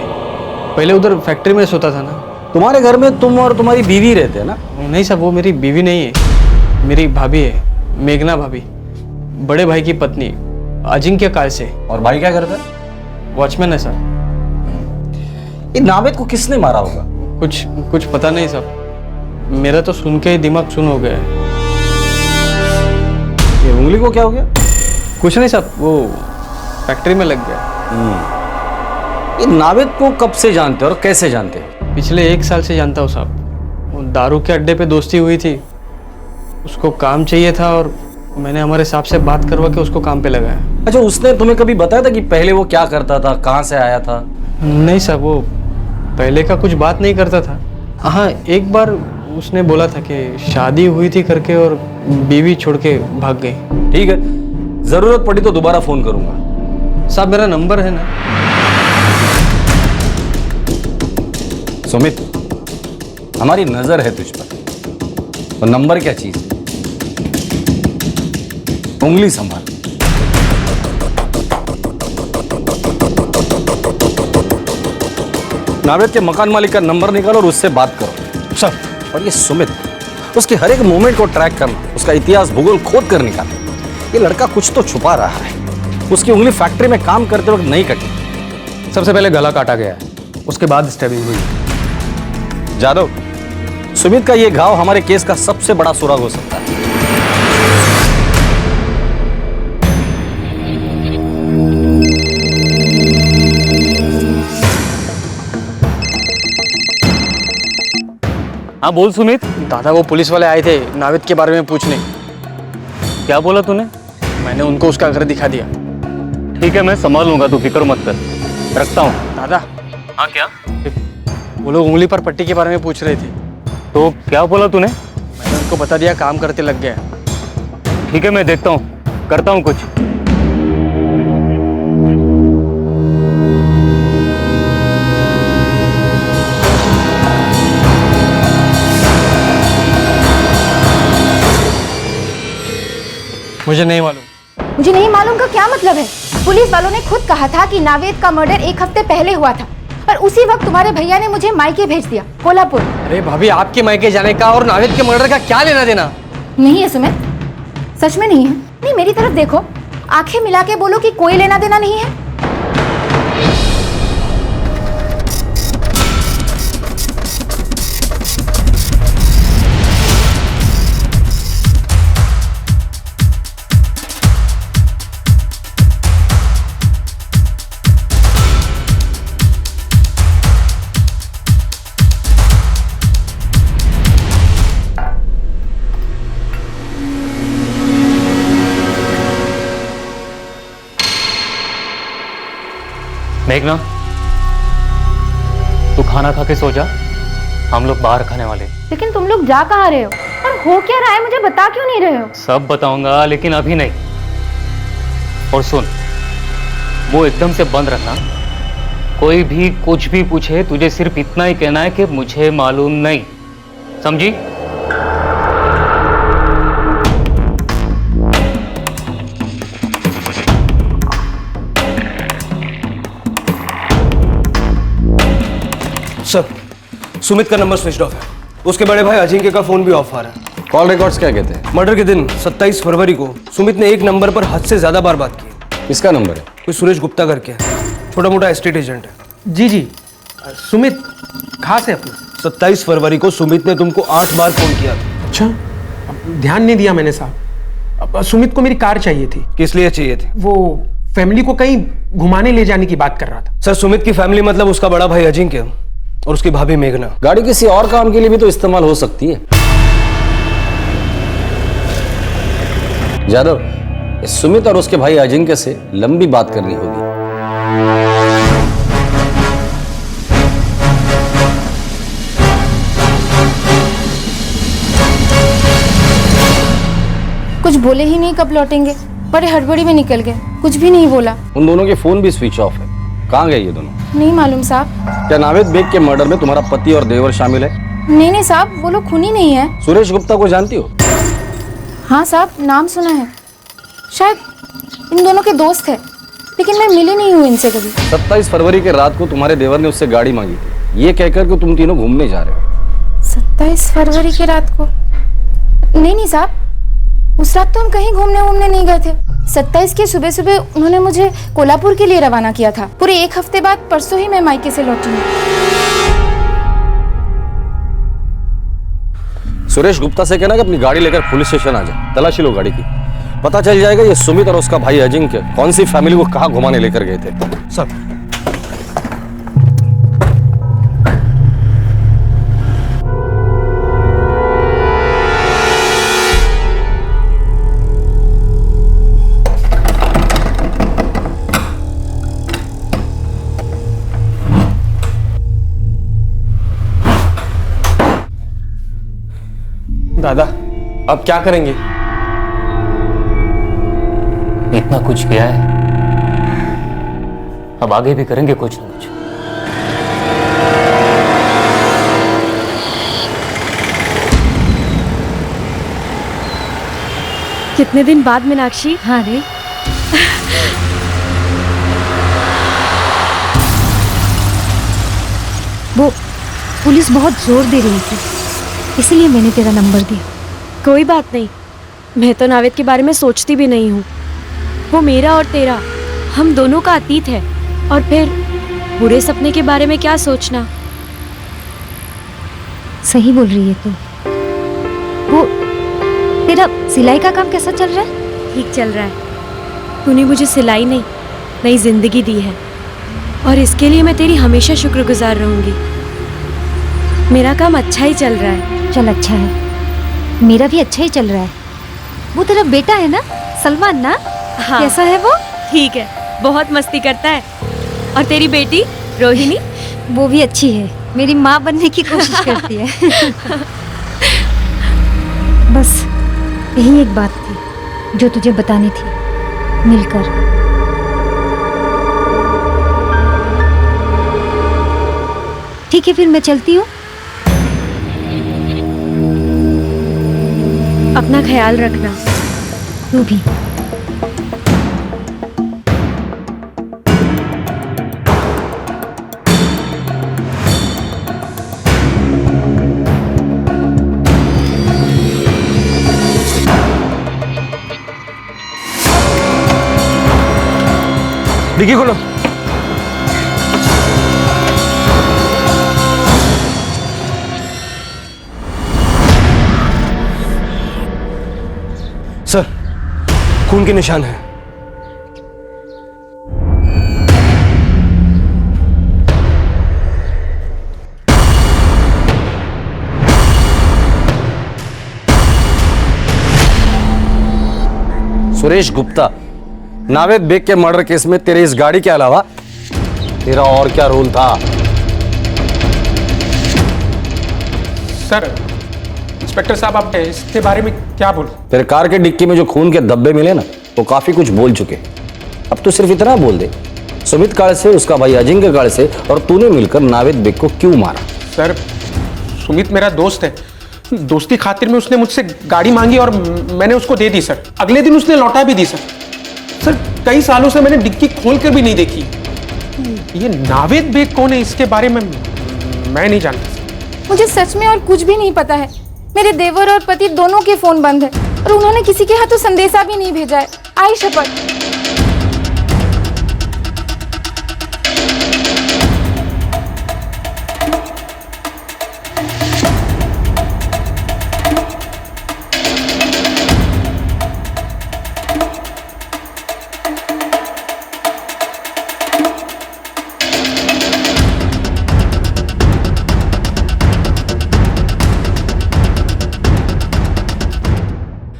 [SPEAKER 3] पहले उधर फैक्ट्री में सोता था ना।
[SPEAKER 5] तुम्हारे घर में तुम और तुम्हारी बीवी रहते हैं ना?
[SPEAKER 3] नहीं साहब, वो मेरी बीवी नहीं है, मेरी भाभी है, मेघना भाभी, बड़े भाई की पत्नी अजिंक्य कालसे।
[SPEAKER 5] और भाई क्या करता है?
[SPEAKER 3] वॉचमैन है साहब।
[SPEAKER 5] ये नावेद को किसने मारा होगा?
[SPEAKER 3] कुछ पता नहीं साहब, मेरा तो सुन के ही दिमाग सुन हो गया है।
[SPEAKER 5] ये उंगली को क्या हो गया?
[SPEAKER 3] कुछ नहीं साहब, वो फैक्ट्री में लग गया।
[SPEAKER 5] ये नावेद को कब से जानते हो और कैसे जानते हो?
[SPEAKER 3] पिछले 1 साल से जानता हूँ साहब। वो दारू के अड्डे पे दोस्ती हुई थी, उसको काम चाहिए था और मैंने हमारे साहब से बात करवा के उसको काम पे लगाया।
[SPEAKER 5] अच्छा, उसने तुम्हें कभी बताया था कि पहले वो क्या करता था, कहाँ से आया था?
[SPEAKER 3] नहीं साहब, वो पहले का कुछ बात नहीं करता था। हाँ, एक बार उसने बोला था कि शादी हुई थी करके और बीवी छोड़ के भाग गई।
[SPEAKER 5] ठीक है, जरूरत पड़ी तो दोबारा फोन करूंगा।
[SPEAKER 3] साहब मेरा नंबर है ना।
[SPEAKER 5] सुमित, हमारी नजर है तुझ पर, और नंबर क्या चीज है? उंगली संभाल। नावेद के मकान मालिक का नंबर निकालो और उससे बात करो। सर, और ये सुमित, उसके हर एक मूवमेंट को ट्रैक करना, उसका इतिहास भूगोल खोद कर निकालना। ये लड़का कुछ तो छुपा रहा है। उसकी उंगली फैक्ट्री में काम करते वक्त नहीं कटी।
[SPEAKER 7] सबसे पहले गला काटा गया है, उसके बाद स्टैबिंग हुई।
[SPEAKER 5] जादव, सुमित का ये घाव हमारे केस का सबसे बड़ा सुराग हो सकता है।
[SPEAKER 4] हाँ बोल सुमित।
[SPEAKER 3] दादा वो पुलिस वाले आए थे नावेद के बारे में पूछने।
[SPEAKER 4] क्या बोला तूने?
[SPEAKER 3] मैंने उनको उसका घर दिखा दिया।
[SPEAKER 11] ठीक है, मैं संभाल लूंगा, तू फिक्र मत कर। रखता हूँ।
[SPEAKER 3] दादा।
[SPEAKER 11] हाँ क्या?
[SPEAKER 3] वो लोग उंगली पर पट्टी के बारे में पूछ रहे थे।
[SPEAKER 7] तो क्या बोला तूने?
[SPEAKER 3] मैंने उनको बता दिया काम करते लग गया।
[SPEAKER 7] ठीक है, मैं देखता हूँ, करता हूँ कुछ।
[SPEAKER 3] मुझे नहीं मालूम।
[SPEAKER 15] मुझे नहीं मालूम का क्या मतलब है? पुलिस वालों ने खुद कहा था कि नावेद का मर्डर 1 हफ्ते पहले हुआ था और उसी वक्त तुम्हारे भैया ने मुझे मायके भेज दिया, कोल्हापुर।
[SPEAKER 3] अरे भाभी, आपके मायके जाने का और नावेद के मर्डर का क्या लेना देना?
[SPEAKER 15] नहीं है सुमित, सच में नहीं है। नहीं, मेरी तरफ देखो, आंखें मिला के बोलो कि कोई लेना देना नहीं है।
[SPEAKER 7] मेघना, तू खाना खा के सो जा, हम लोग बाहर खाने वाले।
[SPEAKER 15] लेकिन तुम लोग जा कहाँ रहे हो और हो क्या रहा है, मुझे बता क्यों नहीं रहे हो?
[SPEAKER 7] सब बताऊंगा, लेकिन अभी नहीं। और सुन, वो एकदम से बंद रखना। कोई भी कुछ भी पूछे, तुझे सिर्फ इतना ही कहना है कि मुझे मालूम नहीं, समझी?
[SPEAKER 8] सर, सुमित का नंबर स्विच ऑफ है। उसके बड़े भाई अजिंक्य का फोन भी ऑफ आ रहा है।
[SPEAKER 6] कॉल रिकॉर्ड्स क्या कहते हैं?
[SPEAKER 8] मर्डर के दिन 27 फरवरी को सुमित ने एक नंबर पर हद से ज्यादा बार बात की।
[SPEAKER 6] किसका नंबर है?
[SPEAKER 8] कोई सुरेश गुप्ता करके है, छोटा मोटा एस्टेट एजेंट है।
[SPEAKER 16] जी जी, सुमित खास है अपना।
[SPEAKER 8] 27 फरवरी को सुमित ने तुमको 8 बार फोन किया था।
[SPEAKER 16] अच्छा, ध्यान नहीं दिया मैंने साहब। अब सुमित को मेरी कार चाहिए थी।
[SPEAKER 8] किस लिए चाहिए थी?
[SPEAKER 16] वो फैमिली को कहीं घुमाने ले जाने की बात कर रहा था।
[SPEAKER 8] सर, सुमित की फैमिली मतलब उसका बड़ा भाई अजिंक्य और उसकी भाभी मेघना।
[SPEAKER 5] गाड़ी किसी और काम के लिए भी तो इस्तेमाल हो सकती है। जादव, इस सुमित और उसके भाई अजिंक्य से लंबी बात करनी होगी।
[SPEAKER 15] कुछ बोले ही नहीं कब लौटेंगे, बड़े हड़बड़ी में निकल गए, कुछ भी नहीं बोला।
[SPEAKER 5] उन दोनों के फोन भी स्विच ऑफ है। कहाँ गए ये दोनों?
[SPEAKER 15] नहीं मालूम साहब।
[SPEAKER 5] क्या नावेद बेग के मर्डर में तुम्हारा पति और देवर शामिल है?
[SPEAKER 15] नहीं नहीं साहब, वो लोग खूनी नहीं है।
[SPEAKER 5] सुरेश गुप्ता को जानती हो?
[SPEAKER 15] हाँ साहब, नाम सुना है। शायद इन दोनों के दोस्त है, लेकिन मैं मिली नहीं हूँ इनसे कभी।
[SPEAKER 5] 27 फरवरी के रात को तुम्हारे देवर ने उससे गाड़ी मांगी थी, ये कहकर कि तुम तीनों घूमने जा रहे हो।
[SPEAKER 15] 27 फरवरी की रात को? नहीं साहब, उस रात तो हम कहीं घूमने नहीं गए थे। 27 की सुबह सुबह उन्होंने मुझे कोल्हापुर के लिए रवाना किया था। पूरे 1 हफ्ते बाद परसों ही मैं मायके से लौटी हूँ।
[SPEAKER 5] सुरेश गुप्ता से कहना कि अपनी गाड़ी लेकर पुलिस स्टेशन आ जाए, तलाशी लो गाड़ी की। पता चल जाएगा ये सुमित और उसका भाई अजिंक्य कौन सी फैमिली को कहाँ घुमाने लेकर गए थे।
[SPEAKER 8] सब
[SPEAKER 3] दादा, अब क्या करेंगे?
[SPEAKER 7] इतना कुछ किया है, अब आगे भी करेंगे कुछ ना कुछ।
[SPEAKER 14] कितने दिन बाद मीनाक्षी?
[SPEAKER 1] हाँ रे, वो पुलिस बहुत जोर दे रही थी, इसलिए मैंने तेरा नंबर दिया।
[SPEAKER 14] कोई बात नहीं, मैं तो नावेद के बारे में सोचती भी नहीं हूँ। वो मेरा और तेरा, हम दोनों का अतीत है। और फिर बुरे सपने के बारे में क्या सोचना।
[SPEAKER 1] सही बोल रही है तू। वो तेरा सिलाई का काम कैसा चल रहा है?
[SPEAKER 14] ठीक चल रहा है। तूने मुझे सिलाई नहीं, नई जिंदगी दी है और इसके लिए मैं तेरी हमेशा शुक्रगुजार रहूंगी। मेरा काम अच्छा ही चल रहा है।
[SPEAKER 1] चल अच्छा है, मेरा भी अच्छा ही चल रहा है। वो तेरा बेटा है ना, सलमान ना?
[SPEAKER 14] हाँ।
[SPEAKER 1] कैसा है वो?
[SPEAKER 14] ठीक है, बहुत मस्ती करता है। और तेरी बेटी रोहिणी?
[SPEAKER 1] वो भी अच्छी है। मेरी माँ बनने की कोशिश करती है। बस यही एक बात थी जो तुझे बतानी थी, मिलकर। ठीक है, फिर मैं चलती हूँ।
[SPEAKER 14] अपना ख्याल रखना।
[SPEAKER 1] तू भी।
[SPEAKER 5] डिक्की खोलो।
[SPEAKER 8] सर, खून के निशान हैं।
[SPEAKER 5] सुरेश गुप्ता, नावेद बेग के मर्डर केस में तेरे इस गाड़ी के अलावा तेरा और क्या रोल था?
[SPEAKER 16] सर, इंस्पेक्टर साहब, आप इसके बारे में क्या बोल?
[SPEAKER 5] तेरे कार के डिक्की में जो खून के धब्बे मिले ना, वो काफी कुछ बोल चुके। अब तो सिर्फ इतना बोल दे, सुमित काल से, उसका भाई अजिंक्य काल से और तूने मिलकर नावेद बेग को क्यों मारा?
[SPEAKER 16] सर, सुमित मेरा दोस्त है। दोस्ती खातिर में उसने मुझसे गाड़ी मांगी और मैंने उसको दे दी सर। अगले दिन उसने लौटा भी दी सर। सर, कई सालों से मैंने डिक्की खोल कर भी नहीं देखी। ये नावेद बेग कौन है, इसके बारे में मैं नहीं जानता।
[SPEAKER 15] मुझे सच में और कुछ भी नहीं पता है। मेरे देवर और पति दोनों के फोन बंद है और उन्होंने किसी के हाथों संदेशा भी नहीं भेजा है। आई शपथ।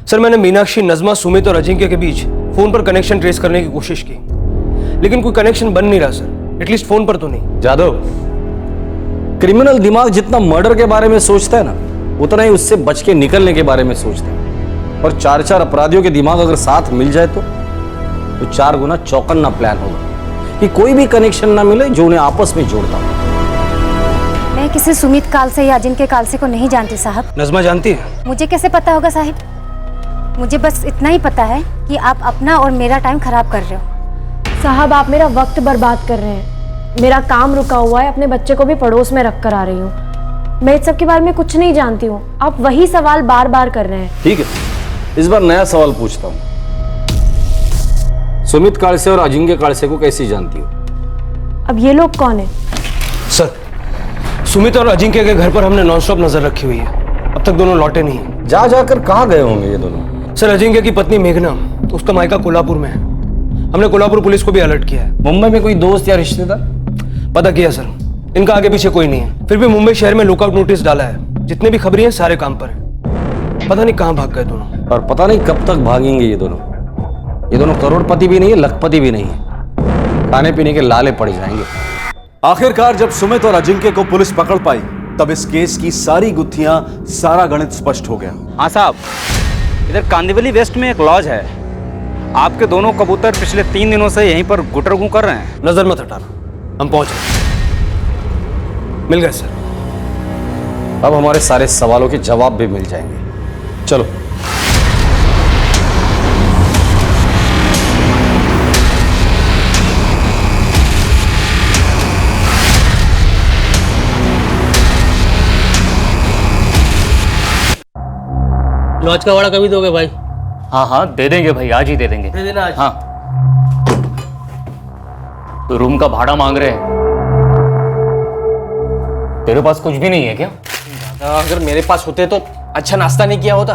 [SPEAKER 8] सर, मैंने मीनाक्षी, नजमा, सुमित और अजिंक्य के बीच फोन पर कनेक्शन ट्रेस करने की कोशिश की, लेकिन कोई कनेक्शन बन नहीं रहा सर। एटलीस्ट फोन पर तो नहीं।
[SPEAKER 5] जादव, क्रिमिनल दिमाग जितना मर्डर के बारे में सोचता है ना, उतना ही उससे बच के निकलने के बारे में सोचता है। और चार चार अपराधियों के दिमाग अगर साथ मिल जाए तो 4 गुना चौकन्ना प्लान होगा कि कोई भी कनेक्शन ना मिले जो उन्हें आपस में जोड़ता हो।
[SPEAKER 1] मैं किसी सुमित काल से या अजिंक्य काल से को नहीं जानती साहब।
[SPEAKER 8] नजमा जानती है?
[SPEAKER 1] मुझे कैसे पता होगा साहिब? मुझे बस इतना ही पता है कि आप अपना और मेरा टाइम खराब कर रहे हो।
[SPEAKER 14] साहब, आप मेरा वक्त बर्बाद कर रहे हैं। मेरा काम रुका हुआ है, अपने बच्चे को भी पड़ोस में रख कर आ रही हूँ। मैं इस सब के बारे में कुछ नहीं जानती हूँ। आप वही सवाल बार बार कर रहे हैं।
[SPEAKER 5] ठीक है, इस बार नया सवाल पूछता हूँ। सुमित कालसे और अजिंक्य कालसे को कैसे जानती हो?
[SPEAKER 14] अब ये लोग कौन है?
[SPEAKER 8] सर, सुमित और अजिंक्य के घर पर हमने नॉनस्टॉप नजर रखी हुई है। अब तक दोनों लौटे नहीं हैं।
[SPEAKER 5] जा जाकर कहाँ गए होंगे ये दोनों?
[SPEAKER 8] सर, अजिंक्य की पत्नी मेघना, उसका मायका कोल्हापुर में है। हमने कोल्हापुर पुलिस को भी अलर्ट किया है।
[SPEAKER 5] मुंबई में कोई दोस्त या रिश्तेदार?
[SPEAKER 8] पता किया सर, इनका आगे पीछे कोई नहीं है। फिर भी मुंबई शहर में लुकआउट नोटिस डाला है। जितने भी खबरें हैं सारे काम पर है। पता नहीं कहाँ भाग गए दोनों।
[SPEAKER 5] और पता नहीं कब तक भागेंगे ये दोनों। ये दोनों करोड़पति भी नहीं है, लखपति भी नहीं है। खाने पीने के लाले पड़ जाएंगे।
[SPEAKER 6] आखिरकार जब सुमित और अजिंक्य को पुलिस पकड़ पाई, तब इस केस की सारी गुत्थियां, सारा गणित स्पष्ट हो गया।
[SPEAKER 4] हाँ साहब, इधर कांदिवली वेस्ट में एक लॉज है। आपके दोनों कबूतर पिछले 3 दिनों से यहीं पर गुटरगू कर रहे हैं।
[SPEAKER 8] नजर मत हटाना, हम पहुंचे। मिल गए सर।
[SPEAKER 5] अब हमारे सारे सवालों के जवाब भी मिल जाएंगे। चलो।
[SPEAKER 7] लॉज का भाड़ा कभी दोगे भाई? हाँ हाँ दे देंगे भाई, आज ही दे देंगे।
[SPEAKER 8] दे देना आज।
[SPEAKER 7] हाँ, तो रूम का भाड़ा मांग रहे हैं। तेरे पास कुछ भी नहीं है क्या?
[SPEAKER 3] दादा, अगर मेरे पास होते तो अच्छा नाश्ता नहीं किया होता।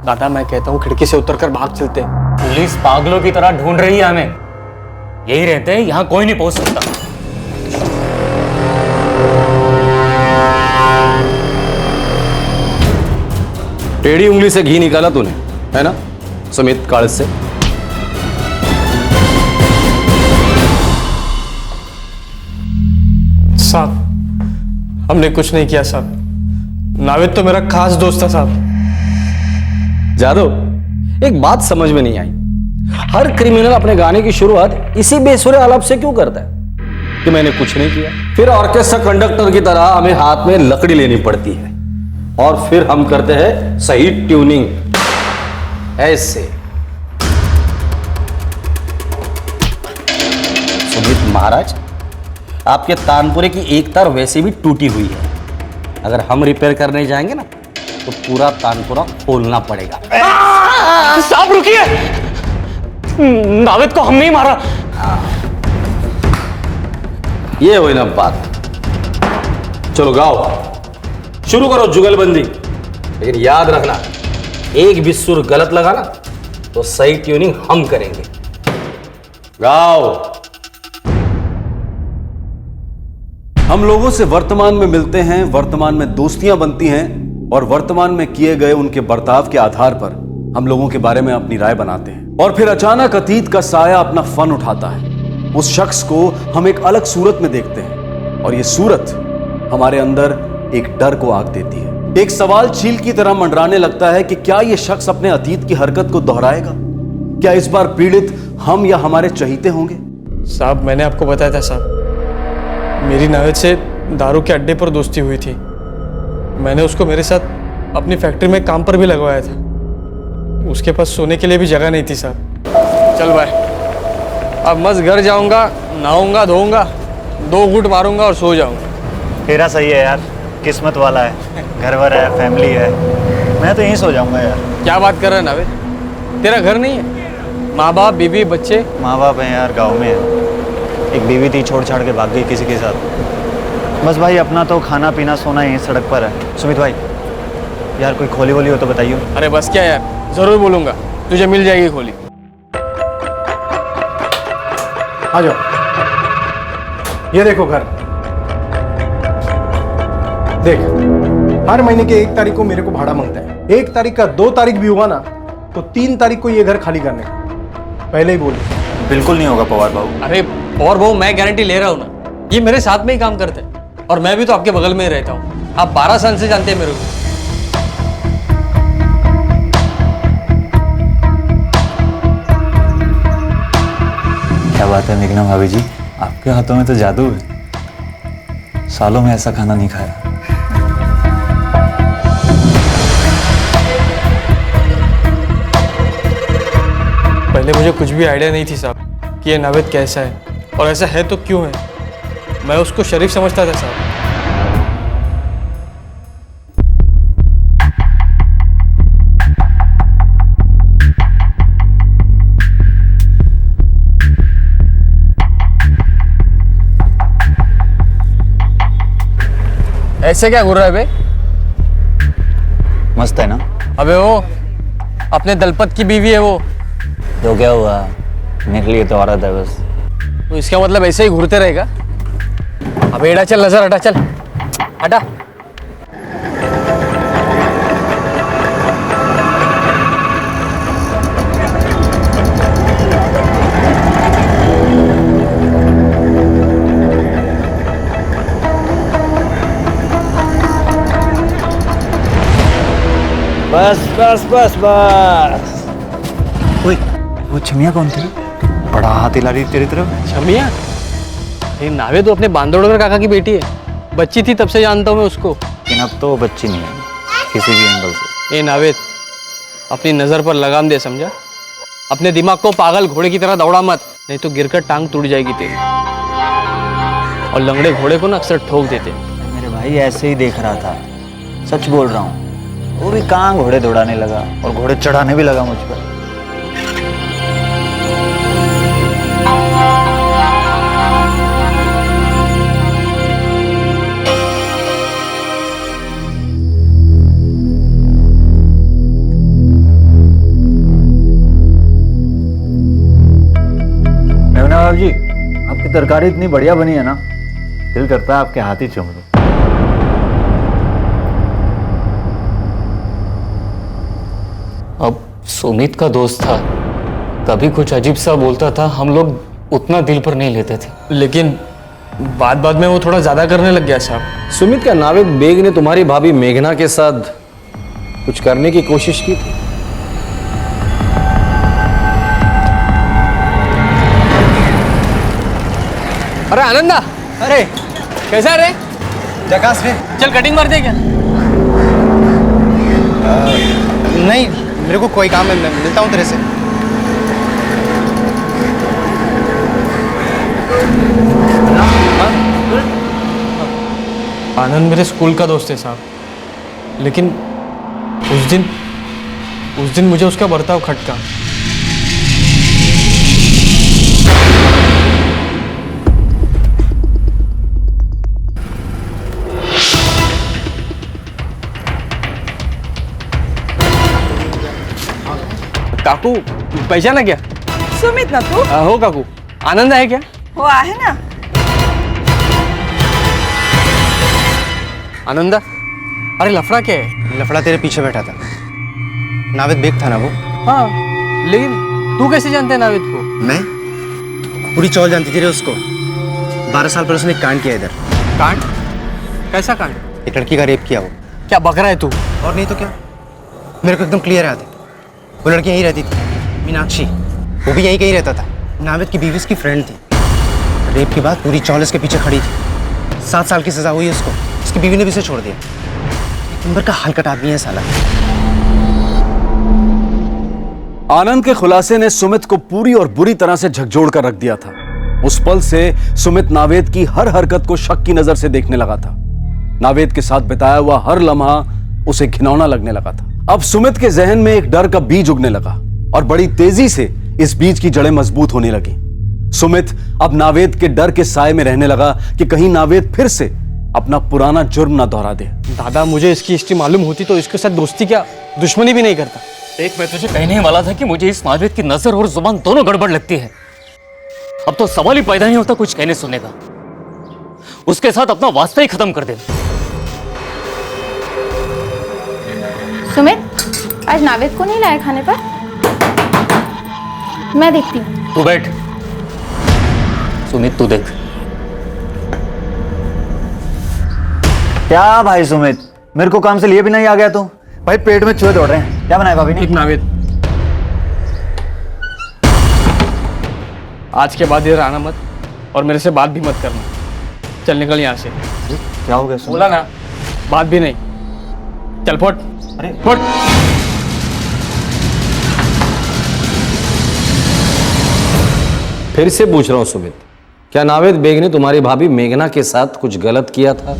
[SPEAKER 3] दादा, मैं कहता हूँ खिड़की से उतरकर भाग चलते।
[SPEAKER 7] पुलिस पागलों की तरह ढूंढ रही है हमें। यही रहते हैं, यहाँ कोई नहीं पहुंच सकता।
[SPEAKER 5] टेढ़ी उंगली से घी निकाला तूने, है ना सुमित कालसे?
[SPEAKER 16] साहब,
[SPEAKER 3] हमने कुछ नहीं किया साहब। नावेद तो मेरा खास दोस्त था साहब।
[SPEAKER 5] जादव, एक बात समझ में नहीं आई, हर क्रिमिनल अपने गाने की शुरुआत इसी बेसुरे आलाप से क्यों करता है कि मैंने कुछ नहीं किया। फिर ऑर्केस्ट्रा कंडक्टर की तरह हमें हाथ में लकड़ी लेनी पड़ती है और फिर हम करते हैं सही ट्यूनिंग ऐसे। सुमित महाराज, आपके तानपुरे की एक तार वैसे भी टूटी हुई है, अगर हम रिपेयर करने जाएंगे ना तो पूरा तानपुरा खोलना पड़ेगा।
[SPEAKER 7] साहब रुकिए, नावेद को हमने ही मारा।
[SPEAKER 5] ये हुई ना बात। चलो गाओ, शुरू करो जुगलबंदी, लेकिन याद रखना एक भी सुर गलत लगा ना तो सही ट्यूनिंग हम करेंगे। गाओ।
[SPEAKER 6] हम लोगों से वर्तमान में मिलते हैं, वर्तमान में दोस्तियां बनती हैं और वर्तमान में किए गए उनके बर्ताव के आधार पर हम लोगों के बारे में अपनी राय बनाते हैं। और फिर अचानक अतीत का साया अपना फन उठाता है, उस शख्स को हम एक अलग सूरत में देखते हैं और ये सूरत हमारे अंदर एक डर को आग देती है। एक सवाल चील की तरह मंडराने लगता है कि क्या ये शख्स अपने अतीत की हरकत को दोहराएगा? क्या इस बार पीड़ित हम या हमारे चहीते होंगे?
[SPEAKER 3] साहब, मैंने आपको बताया था साहब, मेरी नावेद से दारू के अड्डे पर दोस्ती हुई थी। मैंने उसको मेरे साथ अपनी फैक्ट्री में काम पर भी लगवाया था। उसके पास सोने के लिए भी जगह नहीं थी साहब। चल भाई, अब मस्त घर जाऊंगा, नहाऊंगा, धोऊंगा, 2 घूंट मारूंगा और सो जाऊंगा।
[SPEAKER 2] तेरा सही है यार, किस्मत वाला है, घर वर है, फैमिली है। मैं तो यहीं सो जाऊंगा यार।
[SPEAKER 3] क्या बात कर रहा है नावेद, तेरा घर नहीं है? माँ बाप, बीवी, बच्चे?
[SPEAKER 2] माँ बाप हैं यार, गाँव में है। एक बीवी थी, छोड़ छाड़ के भाग गई किसी के साथ। बस भाई अपना तो खाना पीना सोना यहीं सड़क पर है। सुमित भाई यार, कोई खोली वोली हो तो बताइए।
[SPEAKER 3] अरे बस क्या यार, जरूर बोलूंगा, तुझे मिल जाएगी खोली।
[SPEAKER 16] आ जाओ, ये देखो घर। देख, हर महीने के 1 तारीख को मेरे को भाड़ा मांगता है। 1 तारीख का 2 तारीख भी हुआ ना तो 3 तारीख को ये घर खाली करने का। पहले ही बोल।
[SPEAKER 2] बिल्कुल नहीं होगा पवार बाबू।
[SPEAKER 3] अरे पवार बाबू, मैं गारंटी ले रहा हूँ ना, ये मेरे साथ में ही काम करते हैं और मैं भी तो आपके बगल में ही रहता हूँ। आप 12 साल से जानते हैं मेरे को।
[SPEAKER 2] क्या बात है मेघना भाभी जी, आपके हाथों में तो जादू है। सालों में ऐसा खाना नहीं खाया।
[SPEAKER 3] पहले मुझे कुछ भी आइडिया नहीं थी साहब कि ये नावेद कैसा है और ऐसा है तो क्यों है। मैं उसको शरीफ समझता था साहब। ऐसे क्या घूर रहा है बे?
[SPEAKER 2] मस्त है ना?
[SPEAKER 3] अबे वो अपने दलपत की बीवी है वो।
[SPEAKER 2] तो क्या हुआ, मेरे लिए तो औरत है बस।
[SPEAKER 3] तो इसका मतलब ऐसे ही घूरते रहेगा? अबे एड़ा, चल नजर हटा, चल हटा।
[SPEAKER 2] बस बस बस बस। ओए, वो छमिया कौन थी? बड़ा हाथ हिला रही तेरी तरफ।
[SPEAKER 3] छमिया? ये नावेद तो अपने बांदोड़कर काका की बेटी है। बच्ची थी तब से जानता हूँ मैं उसको।
[SPEAKER 2] लेकिन अब तो वो बच्ची नहीं है किसी भी एंगल से।
[SPEAKER 3] ए नावेद, अपनी नजर पर लगाम दे, समझा? अपने दिमाग को पागल घोड़े की तरह दौड़ा मत, नहीं तो गिरकर टांग टूट जाएगी तेरी। और लंगड़े घोड़े को ना अक्सर ठोक देते।
[SPEAKER 2] मेरे भाई ऐसे ही देख रहा था, सच बोल रहा हूँ। वो भी कहाँ घोड़े दौड़ाने लगा और घोड़े चढ़ाने भी लगा मुझ पर। मेघना बाबू जी, आपकी तरकारी इतनी बढ़िया बनी है ना, दिल करता है आपके हाथ ही चूम लूं।
[SPEAKER 7] अब सुमित का दोस्त था, कभी कुछ अजीब सा बोलता था, हम लोग उतना दिल पर नहीं लेते थे।
[SPEAKER 3] लेकिन बाद में वो थोड़ा ज्यादा करने लग गया साहब।
[SPEAKER 5] सुमित, क्या नावेद बेग ने तुम्हारी भाभी मेघना के साथ कुछ करने की कोशिश की थी?
[SPEAKER 3] अरे आनंदा, अरे कैसा रे?
[SPEAKER 2] जकास रे।
[SPEAKER 3] चल कटिंग मार दे क्या?
[SPEAKER 2] नहीं, मेरे को कोई काम है, मैं मिलता हूँ तेरे से।
[SPEAKER 3] आनंद मेरे स्कूल का दोस्त है साहब, लेकिन उस दिन मुझे उसका बर्ताव खटका। काकू पहचाना क्या?
[SPEAKER 17] सुमित ना तू?
[SPEAKER 3] हो काकू, आनंद है क्या?
[SPEAKER 17] वो आहे ना।
[SPEAKER 3] आनंदा, अरे लफड़ा क्या है?
[SPEAKER 2] लफड़ा तेरे पीछे बैठा था, नावेद बेग था ना वो।
[SPEAKER 3] हाँ, लेकिन तू कैसे जानते है नावेद को?
[SPEAKER 2] मैं पूरी चौल जानती थी रे उसको। 12 साल पर उसने एक कांड किया इधर।
[SPEAKER 3] कांड? कैसा कांड?
[SPEAKER 2] एक लड़की का रेप किया वो।
[SPEAKER 3] क्या बक रहा है तू?
[SPEAKER 2] और नहीं तो क्या, मेरे को एकदम क्लियर याद है। वो लड़की यहीं रहती थी, मीनाक्षी, वो भी यहीं कहीं रहता था। नावेद की बीवी उसकी फ्रेंड थी। रेप के बाद पूरी चौल इसके पीछे खड़ी थी। 7 साल की सजा हुई उसको, उसकी बीवी ने भी उसे छोड़ दिया। एक नंबर का हलकट आदमी है साला।
[SPEAKER 6] आनंद के खुलासे ने सुमित को पूरी और बुरी तरह से झकझोर कर रख दिया था। उस पल से सुमित नावेद की हर हरकत को शक की नजर से देखने लगा था। नावेद के साथ बिताया हुआ हर लम्हा उसे घिनौना लगने लगा था। अब सुमित के जहन में एक डर का बीज उगने लगा और बड़ी तेजी से इस बीज की जड़ें मजबूत होने लगी। सुमित अब नावेद के डर के साए में रहने लगा कि कहीं नावेद फिर से अपना पुराना जुर्म ना दोहरा दे।
[SPEAKER 3] दादा, मुझे इसकी हिस्ट्री मालूम होती तो इसके साथ दोस्ती क्या दुश्मनी भी नहीं करता।
[SPEAKER 7] देख, मैं तुझे कहने ही वाला था कि मुझे इस नावेद की नजर और जुबान दोनों गड़बड़ लगती है। अब तो सवाल ही पैदा नहीं होता कुछ कहने सुनने का। उसके साथ अपना वास्ता ही खत्म कर दे।
[SPEAKER 15] सुमित, आज नावेद को नहीं लाया खाने पर? मैं देखती हूँ।
[SPEAKER 7] तू बैठ। सुमित, तू देख।
[SPEAKER 2] क्या भाई सुमित, मेरे को काम से लिए भी नहीं आ गया तू? भाई पेट में चूहे दौड़ रहे हैं। क्या बनाया भाभी ने?
[SPEAKER 3] एक नावेद, आज के बाद इधर आना मत और मेरे से बात भी मत करना। चल निकल यहाँ से।
[SPEAKER 2] क्या हो गया?
[SPEAKER 3] बोला ना, बात भी नहीं। चल फुट।
[SPEAKER 2] अरे
[SPEAKER 3] फुट।
[SPEAKER 5] फिर से पूछ रहा हूं सुमित, क्या नावेद बेग ने तुम्हारी भाभी मेघना के साथ कुछ गलत किया था?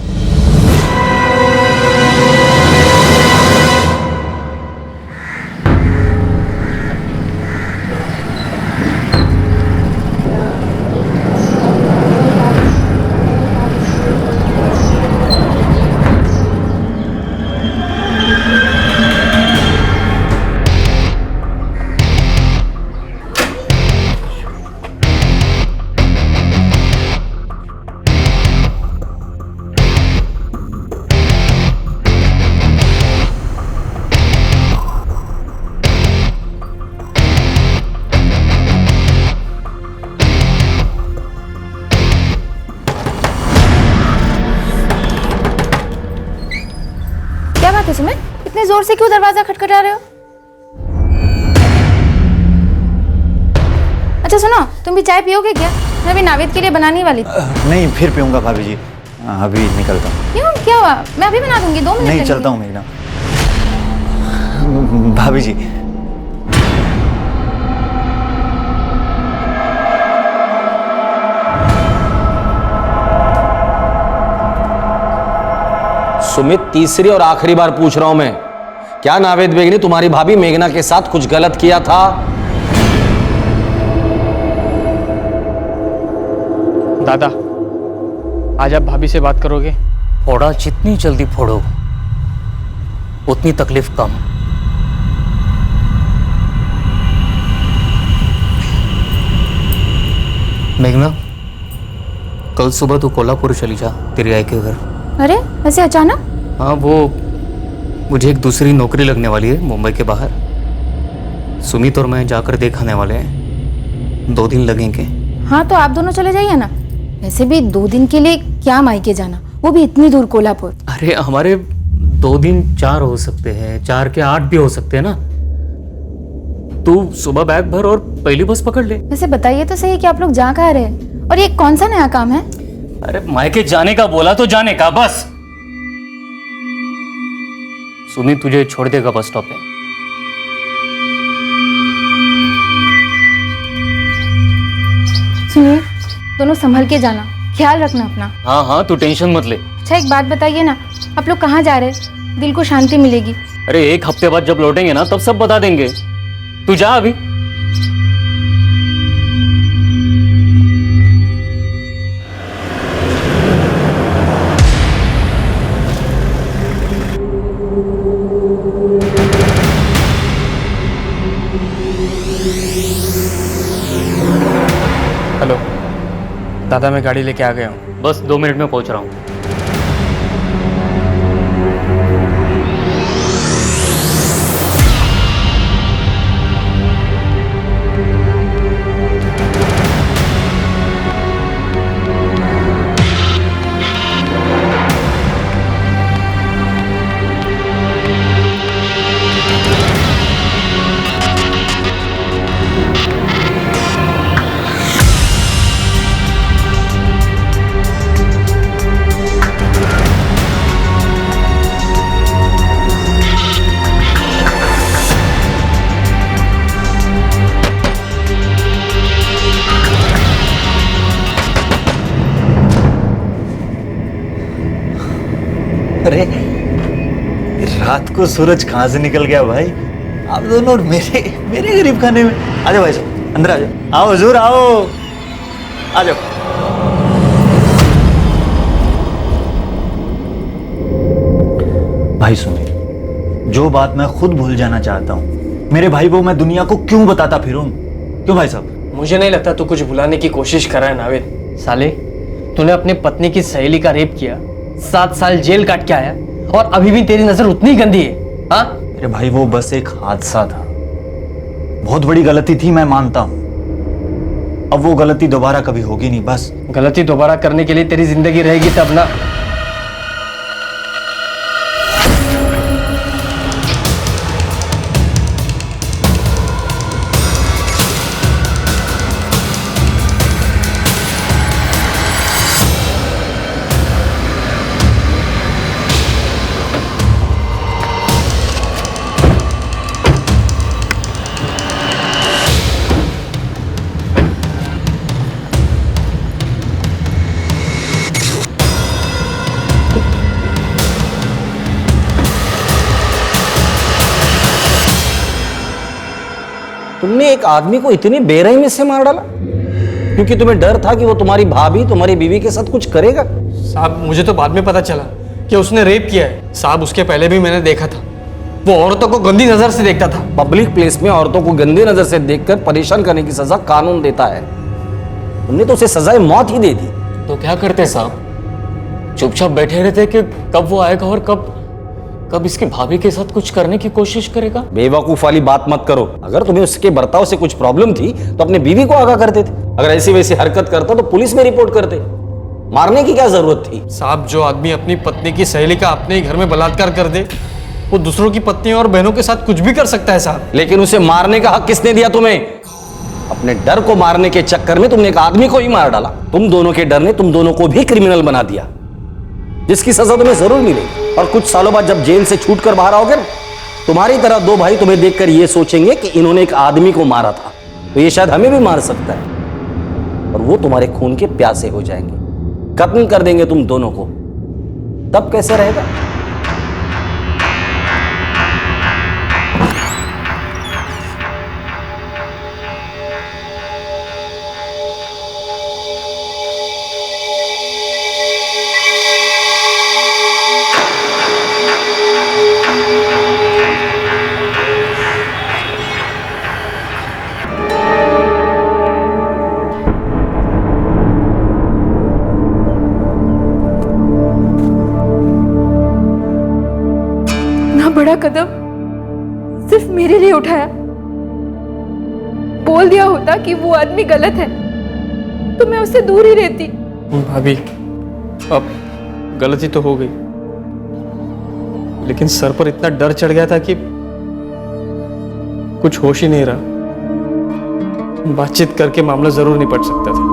[SPEAKER 15] सुमित, इतने जोर से क्यों दरवाजा खटखटा रहे हो? अच्छा सुनो, तुम भी चाय पियोगे क्या? मैं अभी नावेद के लिए बनाने वाली थी।
[SPEAKER 2] नहीं, फिर पीऊंगा भाभी जी। अभी निकलता हूँ।
[SPEAKER 15] क्यों, क्या हुआ? मैं अभी बना दूंगी, 2 मिनट
[SPEAKER 2] नहीं, चलता हूँ मेघना। भाभी जी,
[SPEAKER 5] सुमित, तीसरी और आखिरी बार पूछ रहा हूं मैं, क्या नावेद बेग ने तुम्हारी भाभी मेघना के साथ कुछ गलत किया था?
[SPEAKER 3] दादा, आज आप भाभी से बात करोगे?
[SPEAKER 7] फोड़ा जितनी जल्दी फोड़ो उतनी तकलीफ कम। मेघना, कल सुबह तू कोल्हापुर चली जा तेरी आई के घर।
[SPEAKER 15] अरे ऐसे अचानक?
[SPEAKER 7] हाँ, वो मुझे एक दूसरी नौकरी लगने वाली है मुंबई के बाहर। सुमित और मैं जाकर देख आने वाले हैं। 2 दिन लगेंगे।
[SPEAKER 15] हाँ, तो आप दोनों चले जाइए ना। वैसे भी 2 दिन के लिए क्या मायके जाना, वो भी इतनी दूर कोल्हापुर।
[SPEAKER 7] अरे हमारे 2 दिन 4 हो सकते हैं, 4 के 8 भी हो सकते हैं ना। तू सुबह बैग भर और पहली बस पकड़ ले।
[SPEAKER 15] वैसे बताइए तो सही कि आप लोग जा कहाँ रहे हैं और ये कौन सा नया काम है?
[SPEAKER 7] अरे मायके जाने का बोला तो जाने का, बस। सुमित तुझे छोड़ देगा बस स्टॉप पे।
[SPEAKER 15] सुनिए, दोनों संभल के जाना, ख्याल रखना अपना।
[SPEAKER 7] हाँ हाँ, तू टेंशन मत ले।
[SPEAKER 15] अच्छा एक बात बताइए ना, आप लोग कहाँ जा रहे हैं? दिल को शांति मिलेगी।
[SPEAKER 7] अरे 1 हफ्ते बाद जब लौटेंगे ना तब सब बता देंगे। तू जा अभी।
[SPEAKER 3] हेलो दादा, मैं गाड़ी लेके आ गया हूँ।
[SPEAKER 7] बस 2 मिनट में पहुंच रहा हूँ।
[SPEAKER 18] अरे रात को सूरज कहाँ से निकल गया भाई? आप दोनों और मेरे गरीब खाने में। आ जाओ भाई साहब, अंदर आ जाओ। आओ हुजूर, आओ, आ जाओ। भाई सुनिए, जो बात मैं खुद भूल जाना चाहता हूँ, मेरे भाई को मैं दुनिया को क्यों बताता फिरूं? क्यों भाई साहब?
[SPEAKER 3] मुझे नहीं लगता तू कुछ भुलाने की कोशिश कर रहा है नाविद। साले, तूने अपनी पत्नी की सहेली का रेप किया, 7 साल जेल काट के आया और अभी भी तेरी नजर उतनी गंदी है। हाँ
[SPEAKER 18] मेरे भाई, वो बस एक हादसा था, बहुत बड़ी गलती थी, मैं मानता हूँ। अब वो गलती दोबारा कभी होगी नहीं। बस
[SPEAKER 3] गलती दोबारा करने के लिए तेरी जिंदगी रहेगी तब ना।
[SPEAKER 5] तुमने एक आदमी को इतनी बेरहमी से मार डाला क्योंकि तुम्हें डर था कि वो तुम्हारी भाभी, तुम्हारी बीवी के साथ कुछ करेगा?
[SPEAKER 3] साहब, मुझे तो बाद में पता चला कि उसने रेप किया है। साहब, उसके पहले भी मैंने देखा था, वो औरतों को गंदी नजर से देखता था।
[SPEAKER 5] पब्लिक प्लेस में औरतों को गंदी नजर से देखकर परेशान करने की सजा कानून देता है। तुमने तो उसे सजाए मौत ही दे दी।
[SPEAKER 7] तो क्या करते साहब? चुपचाप बैठे रहते कि कब वो आएगा और कब इसकी भाभी के साथ कुछ करने की कोशिश करेगा?
[SPEAKER 5] बेवकूफ वाली बात मत करो। अगर तुम्हें उसके बर्ताव से कुछ प्रॉब्लम थी तो अपने बीवी को आगाह करते थे। अगर ऐसी वैसी हरकत करता तो पुलिस में रिपोर्ट करते। मारने की क्या जरूरत थी?
[SPEAKER 3] साहब, जो आदमी अपनी पत्नी की सहेली का अपने ही घर में बलात्कार कर दे, वो दूसरों की पत्नियों और बहनों के साथ कुछ भी कर सकता है साहब।
[SPEAKER 5] लेकिन उसे मारने का हक किसने दिया तुम्हें? अपने डर को मारने के चक्कर में तुमने एक आदमी को ही मार डाला। तुम दोनों के डर ने तुम दोनों को भी क्रिमिनल बना दिया, जिसकी सजा तुम्हें जरूर मिलेगी। और कुछ सालों बाद जब जेल से छूटकर बाहर आओगे ना, तुम्हारी तरह 2 भाई तुम्हें देखकर ये सोचेंगे कि इन्होंने एक आदमी को मारा था, तो ये शायद हमें भी मार सकता है। और वो तुम्हारे खून के प्यासे हो जाएंगे, खत्म कर देंगे तुम दोनों को। तब कैसे रहेगा?
[SPEAKER 15] बड़ा कदम सिर्फ मेरे लिए उठाया। बोल दिया होता कि वो आदमी गलत है तो मैं उससे दूर ही रहती।
[SPEAKER 3] भाभी, अब गलती तो हो गई, लेकिन सर पर इतना डर चढ़ गया था कि कुछ होश ही नहीं रहा। बातचीत करके मामला जरूर निपट सकता था।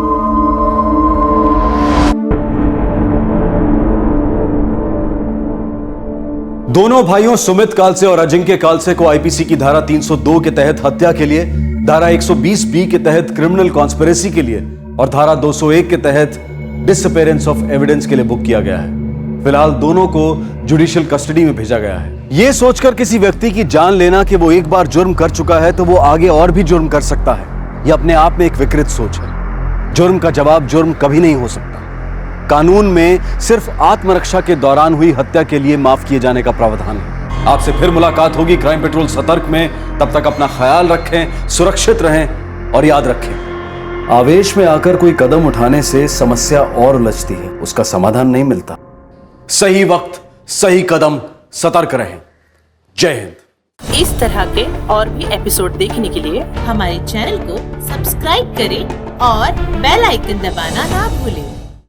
[SPEAKER 6] दोनों भाइयों सुमित कालसे और अजिंक्य कालसे को आईपीसी की धारा 302 के तहत हत्या के लिए, धारा 120 बी के तहत क्रिमिनल कॉन्स्पिरेसी के लिए और धारा 201 के तहत डिसअपीयरेंस ऑफ एविडेंस के लिए बुक किया गया है। फिलहाल दोनों को जुडिशियल कस्टडी में भेजा गया है। यह सोचकर किसी व्यक्ति की जान लेना कि वो एक बार जुर्म कर चुका है तो वो आगे और भी जुर्म कर सकता है, यह अपने आप में एक विकृत सोच है। जुर्म का जवाब जुर्म कभी नहीं हो सकता। कानून में सिर्फ आत्मरक्षा के दौरान हुई हत्या के लिए माफ किए जाने का प्रावधान है। आपसे फिर मुलाकात होगी क्राइम पेट्रोल सतर्क में। तब तक अपना ख्याल रखें, सुरक्षित रहें और याद रखें, आवेश में आकर कोई कदम उठाने से समस्या और उलझती है, उसका समाधान नहीं मिलता। सही वक्त, सही कदम, सतर्क रहें। जय हिंद।
[SPEAKER 12] इस तरह के और भी एपिसोड देखने के लिए हमारे चैनल को सब्सक्राइब करें और बेल आइकन दबाना ना भूलें।